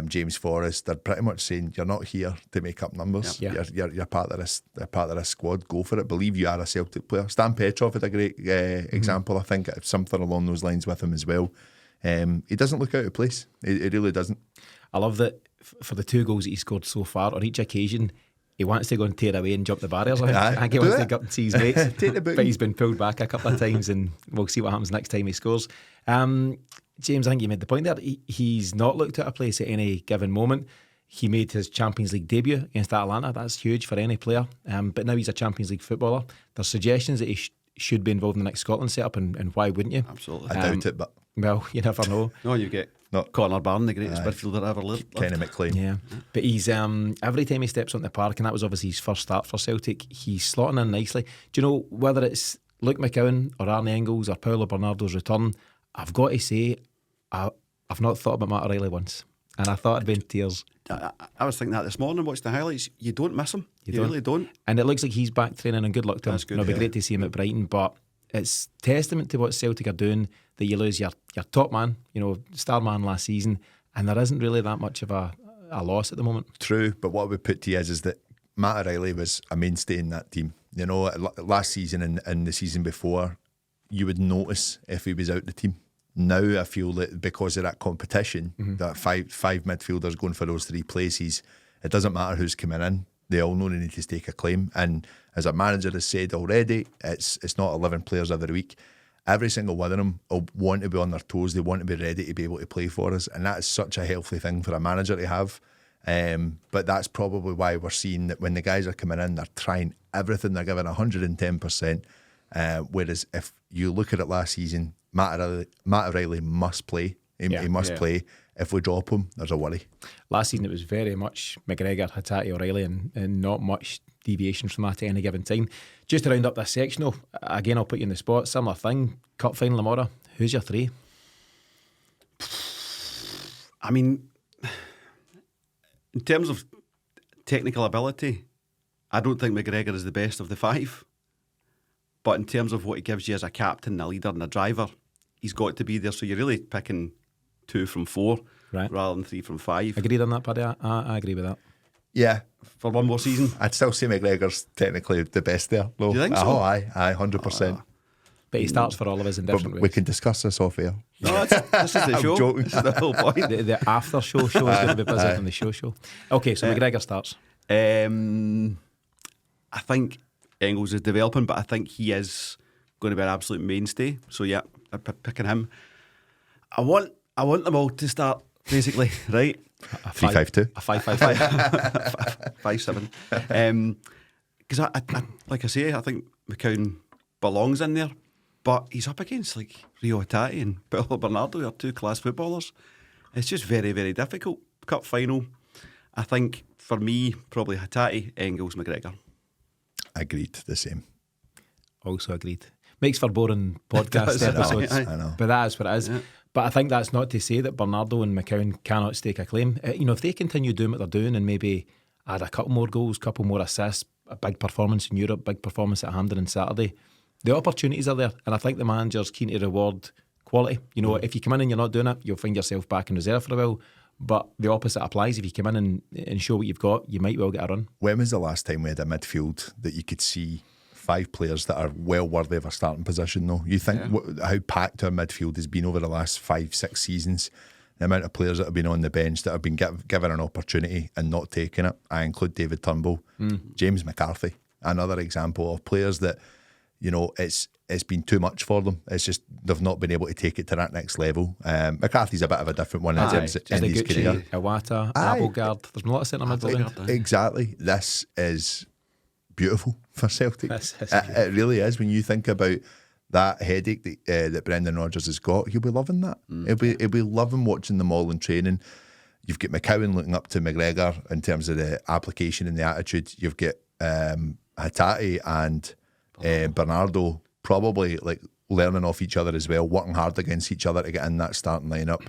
James Forrest. They're pretty much saying you're not here to make up numbers. Yeah. You're part of this squad. Go for it. Believe you are a Celtic player. Stan Petrov had a great example. I think something along those lines with him as well. He doesn't look out of place. He really doesn't. I love that for the 2 goals that he scored so far, on each occasion, he wants to go and tear away and jump the barriers. I think he wants to go up and see his mates. But he's been pulled back a couple of times, and we'll see what happens next time he scores. James, I think you made the point there. He's not looked at a place at any given moment. He made his Champions League debut against Atalanta. That's huge for any player. But now he's a Champions League footballer. There's suggestions that he should be involved in the next Scotland setup, and why wouldn't you? Absolutely. I doubt it, but well, you never know. No, you get Connor Barron, the greatest midfielder ever lived. Kenny McLean. Yeah, but he's every time he steps on the park, and that was obviously his first start for Celtic, he's slotting in nicely. Do you know, whether it's Luke McCowan or Arne Engels or Paulo Bernardo's return, I've got to say, I've not thought about Matt O'Reilly once, and I thought I'd be in tears. I was thinking that this morning, watched the highlights. You don't miss him. You really don't. And it looks like he's back training, and good luck to him. That's good. It'll be great to see him at Brighton, but it's testament to what Celtic are doing that you lose your top man, star man last season, and there isn't really that much of a loss at the moment. True, but what I would put to you is that Matt O'Reilly was a mainstay in that team. Last season and the season before, you would notice if he was out the team. Now I feel that because of that competition, that five midfielders going for those 3 places, it doesn't matter who's coming in. They all know they need to stake a claim. And as a manager has said already, it's not 11 players every week. Every single one of them will want to be on their toes. They want to be ready to be able to play for us. And that is such a healthy thing for a manager to have. But that's probably why we're seeing that when the guys are coming in, they're trying everything. They're giving 110%. Whereas if you look at it last season, Matt O'Reilly must play. He must play. If we drop him, there's a worry. Last season it was very much McGregor, Hatate, O'Reilly, and not much deviation from that at any given time. Just to round up this sectional, again I'll put you in the spot. Similar thing, cup final tomorrow. Who's your 3? I mean, in terms of technical ability, I don't think McGregor is the best of the 5. But in terms of what he gives you as a captain, a leader and a driver, he's got to be there. So you're really picking 2 from 4 rather than 3 from 5. Agreed on that, Paddy? I agree with that. Yeah. For one more season? I'd still say McGregor's technically the best there. Do you think so? Oh, aye, 100%. But he starts for all of us in different ways. We can discuss this off air. No, this is the show. Joking. This is the whole point. The after show is going to be busier than the show. Okay, so McGregor starts. I think Engels is developing, but I think he is going to be an absolute mainstay. So yeah, I'm picking him. I want them all to start basically, right? 3-5-2. A 5-5-5. 5-7. Because I like I say, I think McCown belongs in there, but he's up against like Rio Hatate and Paulo Bernardo, who are 2 class footballers. It's just very, very difficult. Cup final, I think for me, probably Hatate, Engels, McGregor. Agreed, the same. Also agreed. Makes for boring podcast episodes, I know. but that is what it is. Yeah. But I think that's not to say that Bernardo and McCown cannot stake a claim. If they continue doing what they're doing and maybe add a couple more goals, couple more assists, a big performance in Europe, big performance at Hampden on Saturday, the opportunities are there, and I think the manager's keen to reward quality. If you come in and you're not doing it, you'll find yourself back in reserve for a while. But the opposite applies. If you come in and show what you've got, you might well get a run. When was the last time we had a midfield that you could see 5 players that are well worthy of a starting position, though? You think how packed our midfield has been over the last 5-6 seasons, the amount of players that have been on the bench that have been given an opportunity and not taking it. I include David Turnbull, James McCarthy, another example of players that, it's been too much for them. It's just they've not been able to take it to that next level. McCarthy's a bit of a different one in his career. Iwata, Applegard. There's been a lot of centre mids around. Exactly. This is beautiful for Celtic. It really is. When you think about that headache that Brendan Rodgers has got, he'll be loving that. He'll be loving watching them all in training. You've got McCowan looking up to McGregor in terms of the application and the attitude. You've got Hatate and Bernardo probably like learning off each other as well, working hard against each other to get in that starting lineup.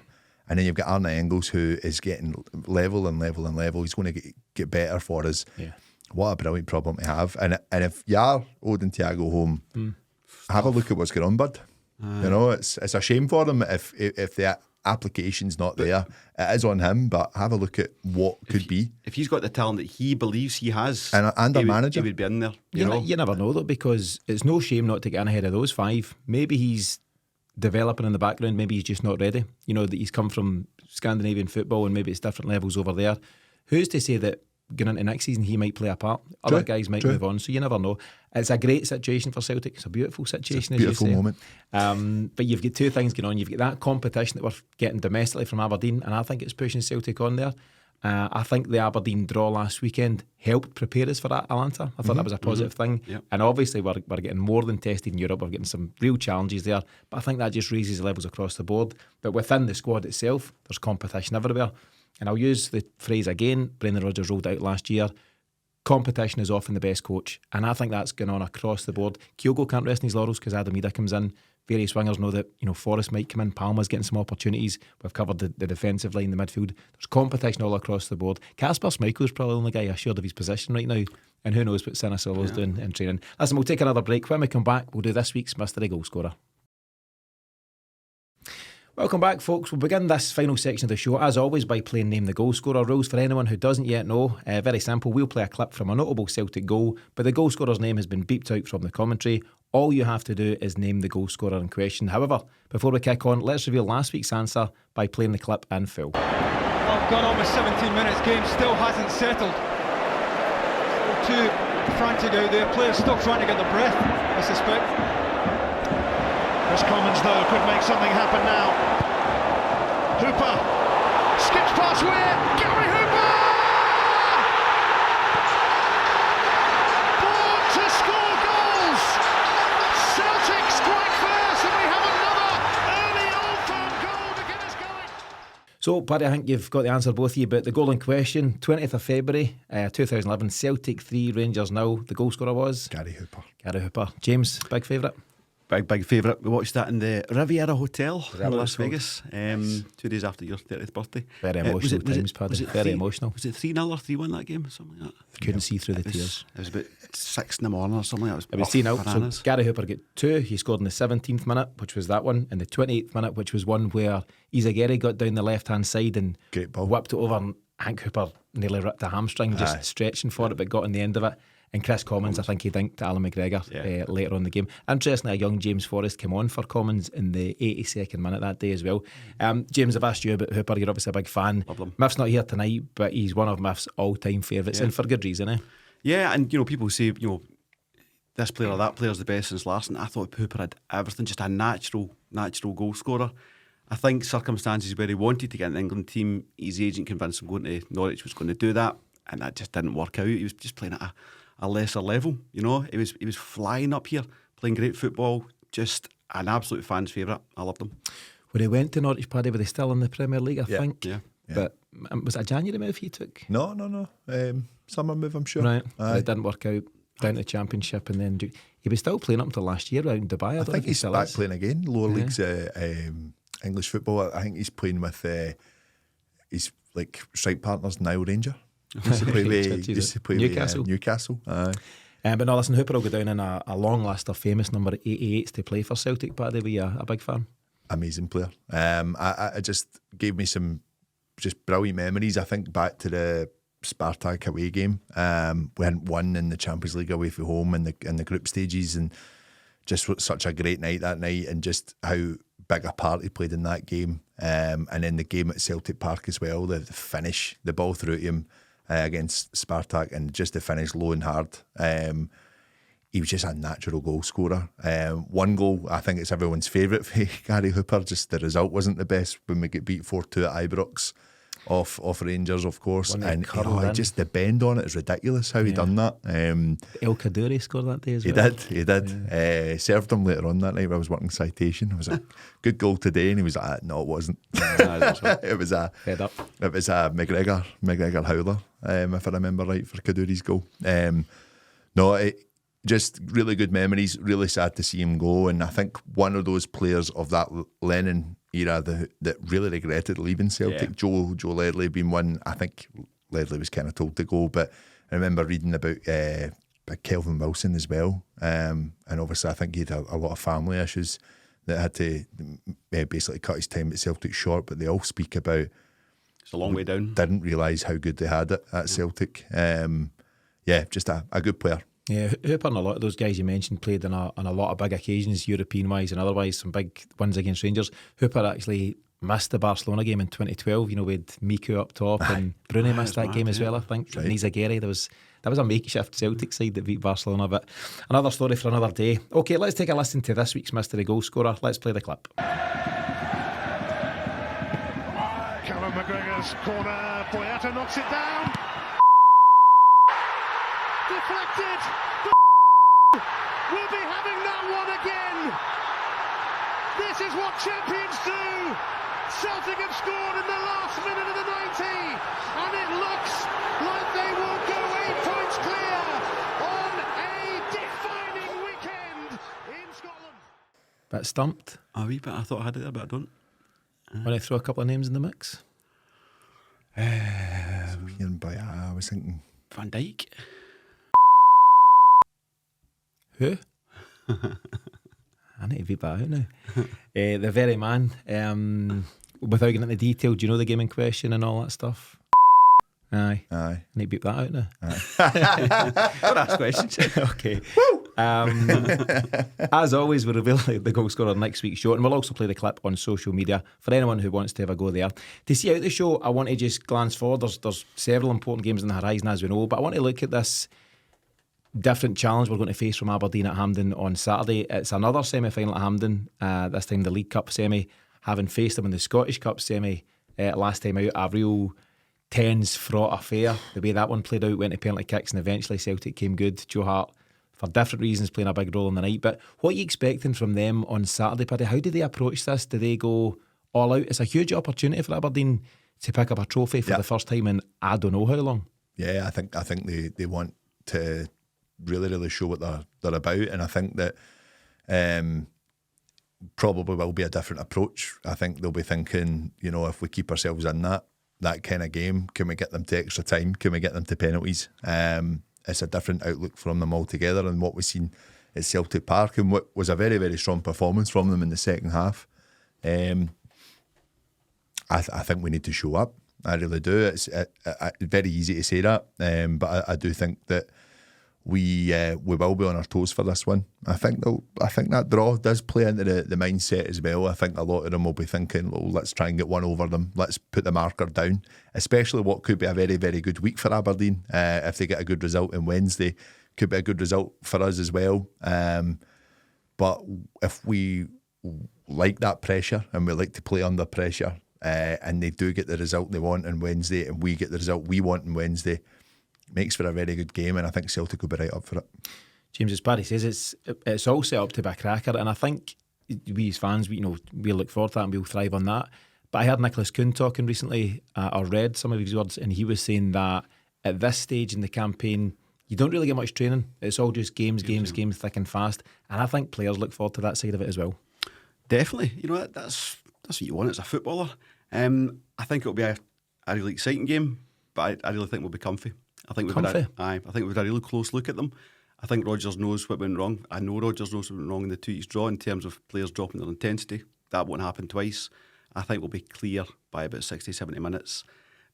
And then you've got Arne Engels, who is getting level and level and level. He's going to get better for us. Yeah. What a brilliant problem to have. And if you are owing Thiago home, have a look at what's going on, bud. It's a shame for him if the application's not there. It is on him, but have a look at what could be. If he's got the talent that he believes he has, and a manager, he would be in there. You never know though, because it's no shame not to get in ahead of those 5. Maybe he's developing in the background. Maybe he's just not ready. You know, that he's come from Scandinavian football and maybe it's different levels over there. Who's to say that going into next season he might play a part? Other guys might move on, so you never know. It's a great situation for Celtic. It's a beautiful situation, it's a beautiful as you say. moment. But you've got two things going on. You've got that competition that we're getting domestically from Aberdeen, and I think it's pushing Celtic on there. I think the Aberdeen draw last weekend helped prepare us for Atalanta. I thought that was a positive thing. Yep. And obviously we're getting more than tested in Europe. We're getting some real challenges there. But I think that just raises levels across the board. But within the squad itself, there's competition everywhere. And I'll use the phrase again, Brendan Rodgers rolled out last year, competition is often the best coach. And I think that's going on across the board. Kyogo can't rest in his laurels because Adam Ida comes in. Various wingers know that, you know, Forrest might come in, Palmer's getting some opportunities. We've covered the defensive line, the midfield. There's competition all across the board. Kasper Schmeichel's probably the only guy assured of his position right now. And who knows what Sinisterlo's doing in training. Listen, we'll take another break. When we come back, we'll do this week's Mystery Goalscorer. Welcome back, folks. We'll begin this final section of the show, as always, by playing Name the Goalscorer. Rules for anyone who doesn't yet know. Very simple. We'll play a clip from a notable Celtic goal, but the goalscorer's name has been beeped out from the commentary. All you have to do is name the goalscorer in question. However, before we kick on, let's reveal last week's answer by playing the clip in full. Well, gone almost 17 minutes. Game still hasn't settled. Still too frantic out there. Players still trying to get their breath, I suspect. Chris Commons, though, could make something happen now. Hooper skips past Weir. Gary Hooper! Born to score goals! Celtic strike first, and we have another early Old Firm goal to get us going. So, Paddy, I think you've got the answer, both of you, but the goal in question, 20th of February 2011, Celtic 3, Rangers 0. The goalscorer was? Gary Hooper. Gary Hooper. James, big favourite? Big favourite. We watched that in the Riviera Hotel in Las called? Vegas, 2 days after your 30th birthday. Very emotional times, Paddy. Very emotional. Was it 3-0 or 3-1 that game? Something like that. Couldn't see through the tears. It was about 6 in the morning or something like that. It was 3-0. So Gary Hooper got 2. He scored in the 17th minute, which was that one, and the 28th minute, which was one where Izagirre got down the left-hand side and Great ball. whipped it over, and Hank Hooper nearly ripped a hamstring just stretching for it, but got on the end of it. And Chris Commons, I think he dinked to Alan McGregor later on in the game. Interestingly, a young James Forrest came on for Commons in the 82nd minute that day as well. James, I've asked you about Hooper. You're obviously a big fan. Miff's not here tonight, but he's one of Miff's all-time favourites, and for good reason, eh? Yeah, and people say, this player or that player's the best since Larson. I thought Hooper had everything, just a natural goal scorer. I think circumstances where he wanted to get in the England team, his agent convinced him going to Norwich was going to do that, and that just didn't work out. He was just playing at a lesser level, He was flying up here, playing great football, just an absolute fan's favourite. I loved him. When he went to Norwich, Paddy, were they still in the Premier League, I think? Yeah. But was it a January move he took? No. Summer move, I'm sure. Right. It didn't work out. Down to the Championship, and then he was still playing up until last year out in Dubai. I think he's back playing again. Lower leagues, English football. I think he's playing with his strike partners, Nile Ranger. Used to play Newcastle. With Newcastle. But no, listen, Hooper will go down in a long list of famous number 88s to play for Celtic. Paddy, were you a big fan? Amazing player. I just gave me some just brilliant memories. I think back to the Spartak away game. We hadn't won in the Champions League away from home in the group stages, and just such a great night that night, and just how big a part he played in that game. And then the game at Celtic Park as well, the finish, the ball through to him against Spartak, and just the finish low and hard. He was just a natural goal scorer. One goal, I think it's everyone's favourite for Gary Hooper. Just the result wasn't the best when we get beat 4-2 at Ibrox off Rangers, of course. And just the bend on it is ridiculous how he done that. El Kaduri scored that day as well. He did. Yeah. Served him later on that night when I was working citation. I was like, good goal today, and he was like, no, it wasn't. It was a McGregor howler, if I remember right, for Kaduri's goal. Just really good memories. Really sad to see him go, and I think one of those players of that Lennon era that really regretted leaving Celtic. Joe Ledley being one. I think Ledley was kind of told to go, but I remember reading about Kelvin Wilson as well, and obviously I think he had a lot of family issues that had to basically cut his time at Celtic short. But they all speak about it's a long way down. Didn't realise how good they had it at Celtic. Just a good player. Yeah, Hooper and a lot of those guys you mentioned played on a lot of big occasions, European-wise and otherwise, some big wins against Rangers. Hooper actually missed the Barcelona game in 2012, with Miku up top, and Bruni missed that game as well, I think. Right. Nisa Gary, that was a makeshift Celtic side that beat Barcelona, but another story for another day. Okay, let's take a listen to this week's mystery goal scorer. Let's play the clip. Callum McGregor's corner, Boyata knocks it down. Deflected. We'll be having that one again. This is what champions do. Celtic have scored in the last minute of the 90, and it looks like they will go 8 points clear on a defining weekend in Scotland. Bit stumped. A wee bit. I thought I had it there, but I don't. Want to throw a couple of names in the mix? I was thinking Van Dijk. Who? I need to beat that out now. The very man. Without getting into detail, do you know the game in question and all that stuff? Aye. aye. I need to beat that out now. Don't ask questions. Okay. As always, we'll reveal the goal scorer next week's show, and we'll also play the clip on social media for anyone who wants to have a go there. To see out the show, I want to just glance forward. There's several important games on the horizon, as we know, but I want to look at this different challenge we're going to face from Aberdeen at Hampden on Saturday. It's another semi-final at Hampden, this time the League Cup semi, having faced them in the Scottish Cup semi last time out. A real tense, fraught affair. The way that one played out, went to penalty kicks, and eventually Celtic came good. Joe Hart, for different reasons, playing a big role in the night. But what are you expecting from them on Saturday, Paddy? How do they approach this? Do they go all out? It's a huge opportunity for Aberdeen to pick up a trophy for the first time in I don't know how long. Yeah, I think they want to really show what they're about, and I think that probably will be a different approach. I think they'll be thinking, if we keep ourselves in that kind of game, can we get them to extra time? Can we get them to penalties? It's a different outlook from them altogether, and what we've seen at Celtic Park, and what was a very, very strong performance from them in the second half. I think we need to show up. I really do. It's very easy to say that, but I do think that we will be on our toes for this one. I think that draw does play into the mindset as well. I think a lot of them will be thinking, well, let's try and get one over them. Let's put the marker down, especially what could be a very, very good week for Aberdeen. If they get a good result on Wednesday, could be a good result for us as well. But if we like that pressure and we like to play under pressure, and they do get the result they want on Wednesday, and we get the result we want on Wednesday, makes for a very good game, and I think Celtic will be right up for it. James, as Paddy says, it's all set up to be a cracker, and I think we as fans, we look forward to that and we'll thrive on that. But I heard Nicholas Kuhn talking recently, or read some of his words, and he was saying that at this stage in the campaign, you don't really get much training. It's all just games, thick and fast, and I think players look forward to that side of it as well. Definitely, that's what you want as a footballer. I think it'll be a really exciting game, but I really think we'll be comfy. I think we've had a really close look at them. I think Rodgers knows what went wrong. I know Rodgers knows what went wrong in the 2-each draw in terms of players dropping their intensity. That won't happen twice. I think we'll be clear by about 60, 70 minutes.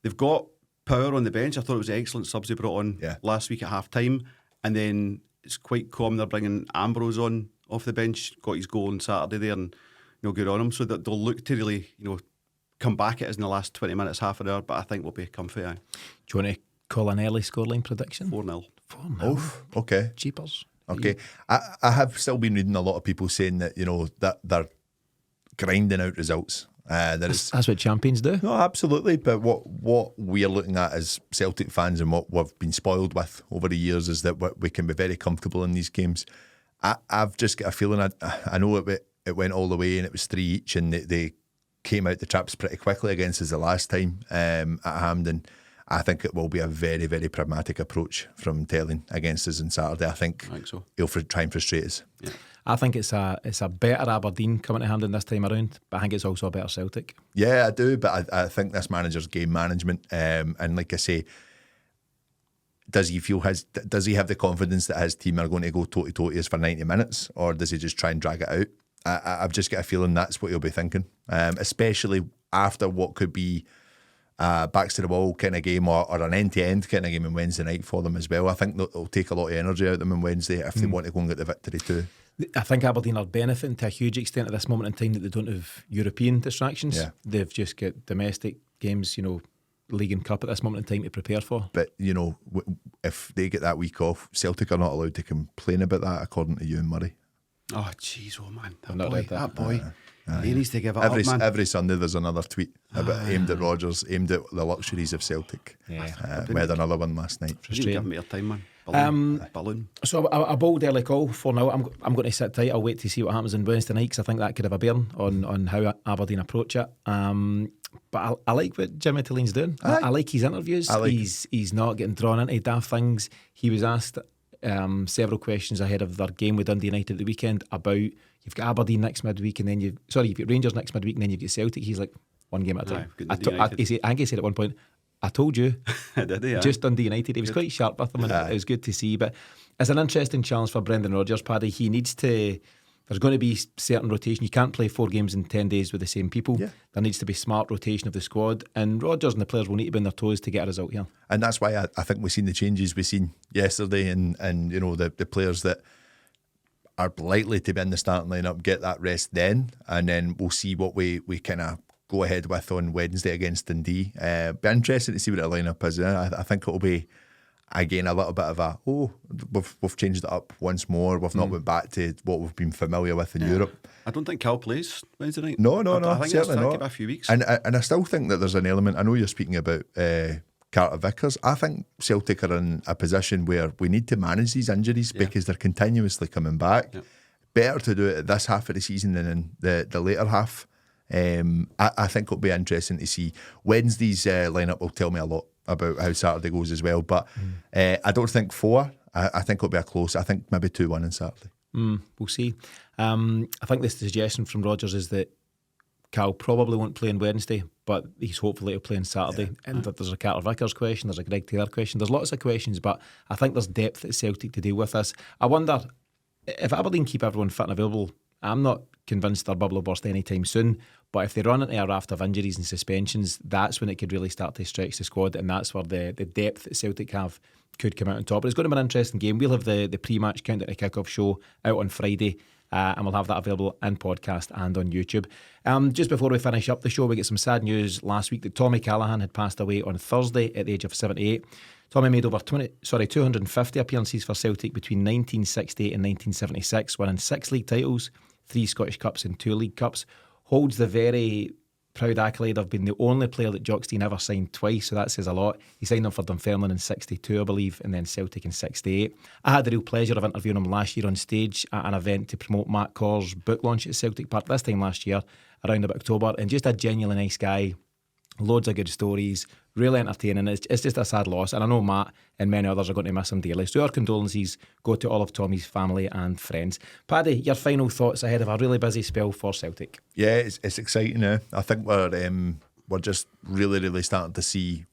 They've got power on the bench. I thought it was excellent subs they brought on last week at half time. And then it's quite common they're bringing Ambrose on off the bench. Got his goal on Saturday there, and good on him. So that they'll look to really come back at us in the last 20 minutes, half an hour. But I think we'll be comfy. Do you want to call an early scoreline prediction? 4-0. 4-0. Oh, okay. Cheapers. Okay. I have still been reading a lot of people saying that, that they're grinding out results. That's what champions do. No, absolutely. But what we're looking at as Celtic fans and what we've been spoiled with over the years is that we can be very comfortable in these games. I've just got a feeling, I know it went all the way and it was 3 each, and they came out the traps pretty quickly against us the last time at Hampden. I think it will be a very, very pragmatic approach from Telling against us on Saturday. I think so. He'll try and frustrate us. Yeah. I think it's a better Aberdeen coming to Hampden this time around, but I think it's also a better Celtic. Yeah, I do, but I think this manager's game management, and like I say, does he have the confidence that his team are going to go toe-to-toe us for 90 minutes, or does he just try and drag it out? I've just got a feeling that's what he'll be thinking, especially after what could be backs to the wall kind of game or an end-to-end kind of game on Wednesday night for them as well. I think it'll take a lot of energy out of them on Wednesday if they want to go and get the victory too. I think Aberdeen are benefiting to a huge extent at this moment in time that they don't have European distractions. Yeah. They've just got domestic games, League and Cup at this moment in time to prepare for. But, if they get that week off, Celtic are not allowed to complain about that, according to Ewan Murray. Oh, jeez, oh man, I've not read that. that boy. He needs to give it up, man. Every Sunday there's another tweet aimed at Rodgers, aimed at the luxuries of Celtic. Yeah. We had another one last night. You didn't give him more time, man. Balloon. So a bold early call for now. I'm going to sit tight. I'll wait to see what happens on Wednesday night because I think that could have a bearing on how Aberdeen approach it. But I like what Jimmy Tilleen's doing. I like his interviews. He's not getting drawn into daft things. He was asked several questions ahead of their game with Dundee United at the weekend about you've got Aberdeen next midweek and then you've got Rangers next midweek and then you've got Celtic. He's like, one game at a time. I think he said at one point, I told you. Did he? Just Dundee United. He was quite sharp with them and it was good to see. But it's an interesting challenge for Brendan Rodgers, Paddy. He needs to... There's going to be certain rotation. You can't play 4 games in 10 days with the same people. Yeah. There needs to be smart rotation of the squad, and Rodgers and the players will need to be on their toes to get a result here. And that's why I think we've seen the changes we've seen yesterday, and the players that are likely to be in the starting lineup get that rest then, and then we'll see what we kind of go ahead with on Wednesday against Dundee. Be interesting to see what the lineup is. I think it'll be, again, a little bit of we've changed it up once more. We've not went back to what we've been familiar with in Europe. I don't think Cal plays Wednesday night. No, I think certainly not. Give it a few weeks. And I still think that there's an element. I know you're speaking about Carter-Vickers. I think Celtic are in a position where we need to manage these injuries because they're continuously coming back. Yeah. Better to do it at this half of the season than in the later half. I think it'll be interesting to see. Wednesday's lineup will tell me a lot about how Saturday goes as well, but I don't think 4. I think it'll be a close. I think maybe 2-1 on Saturday. We'll see. I think the suggestion from Rodgers is that Cal probably won't play on Wednesday, but he's hopefully to play on Saturday. And there's a Carter-Vickers question, there's a Greg Taylor question, there's lots of questions, but I think there's depth at Celtic to deal with this. I wonder if Aberdeen keep everyone fit and available. I'm not convinced their bubble will burst anytime soon, but if they run into a raft of injuries and suspensions, that's when it could really start to stretch the squad, and that's where the depth that Celtic have could come out on top. But it's going to be an interesting game. We'll have the pre-match countdown to kick-off show out on Friday, and we'll have that available in podcast and on YouTube. Just before we finish up the show, we get some sad news last week that Tommy Callaghan had passed away on Thursday at the age of 78. Tommy made over 250 appearances for Celtic between 1968 and 1976, winning 6 league titles, 3 Scottish Cups and 2 League Cups. Holds the very proud accolade of being the only player that Jockstein ever signed twice, so that says a lot. He signed him for Dunfermline in 62, I believe, and then Celtic in 68. I had the real pleasure of interviewing him last year on stage at an event to promote Matt Corr's book launch at Celtic Park this time last year, around about October, and just a genuinely nice guy. Loads of good stories, really entertaining. It's just a sad loss, and I know Matt and many others are going to miss him dearly. So our condolences go to all of Tommy's family and friends. Paddy, your final thoughts ahead of a really busy spell for Celtic? Yeah, it's exciting now. I think we're just really starting to see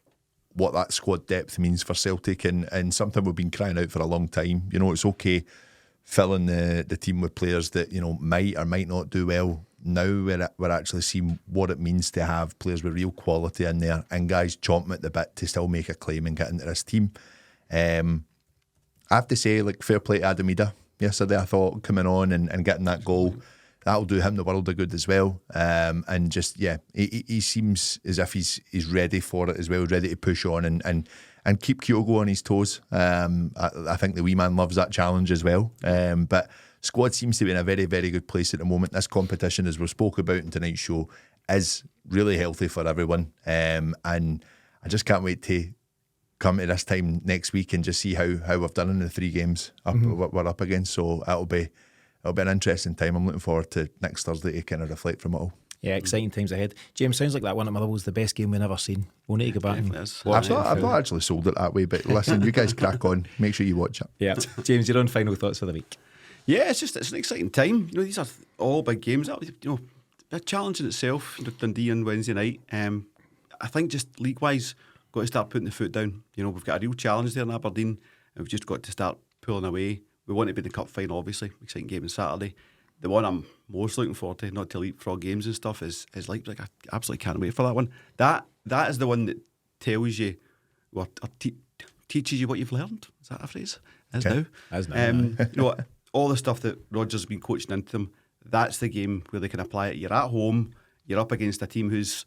what that squad depth means for Celtic, and something we've been crying out for a long time. It's okay filling the team with players that might or might not do well. Now we're actually seeing what it means to have players with real quality in there and guys chomping at the bit to still make a claim and get into this team. I have to say, fair play to Adamida yesterday. I thought coming on and getting that goal, that'll do him the world of good as well. And just, he seems as if he's ready for it as well, ready to push on and keep Kyogo on his toes. I think the wee man loves that challenge as well. But squad seems to be in a very, very good place at the moment. This competition, as we spoke about in tonight's show, is really healthy for everyone. And I just can't wait to come to this time next week and just see how we've done in the 3 games we're up against. So it'll be an interesting time. I'm looking forward to next Thursday to kind of reflect from it all. Yeah, exciting times ahead. James, sounds like that one at Motherwell was the best game we've ever seen. We'll need to go back and watch it. I've not actually sold it that way, but listen, you guys crack on. Make sure you watch it. Yeah. James, your own final thoughts for the week? Yeah, it's an exciting time. These are all big games. A bit challenging itself. Dundee on Wednesday night. I think just league-wise, got to start putting the foot down. We've got a real challenge there in Aberdeen, and we've just got to start pulling away. We want to be in the cup final, obviously. Exciting game on Saturday. The one I'm most looking forward to, not to leapfrog games and stuff, is Leipzig. I absolutely can't wait for that one. That that is the one that tells you, or teaches you what you've learned. Is that a phrase? As Okay. now. As now, You know what? All the stuff that Rodgers has been coaching into them, that's the game where they can apply it. You're at home, you're up against a team who's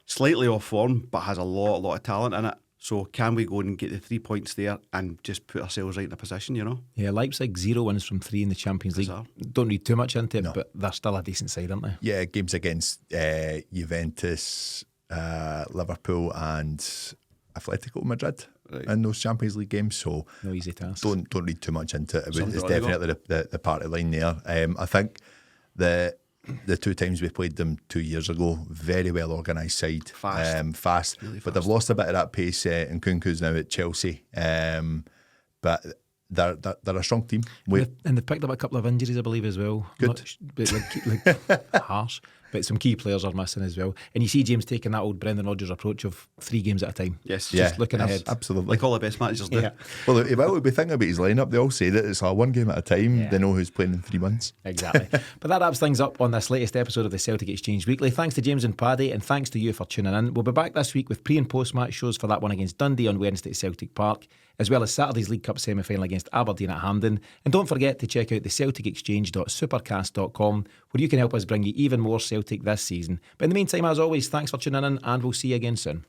slightly off form, but has a lot of talent in it. So can we go and get the 3 points there and just put ourselves right in a position, you know? Yeah, Leipzig 0 wins from 3 in the Champions League. Bizarre. Don't read too much into it, but they're still a decent side, aren't they? Yeah, games against Juventus, Liverpool and Atletico Madrid in those Champions League games. So No easy task. don't read too much into it. Some It's draw they definitely the party line there. I think the 2 times we played them 2 years ago, very well organised side, fast, Really but they've lost a bit of that pace. And Nkunku's now at Chelsea, but they're a strong team. And they've picked up a couple of injuries, I believe, as well. Good. But like harsh. But some key players are missing as well. And you see James taking that old Brendan Rodgers approach of 3 games at a time. Yes. Just looking ahead. Absolutely. Like all the best managers do. Yeah. Well, if I would be thinking about his lineup, they all say that it's a 1 game at a time. Yeah. They know who's playing in 3 months. Exactly. But that wraps things up on this latest episode of the Celtic Exchange Weekly. Thanks to James and Paddy, and thanks to you for tuning in. We'll be back this week with pre- and post-match shows for that one against Dundee on Wednesday at Celtic Park, as well as Saturday's League Cup semi-final against Aberdeen at Hampden. And don't forget to check out the CelticExchange.supercast.com, where you can help us bring you even more Celtic this season. But in the meantime, as always, thanks for tuning in, and we'll see you again soon.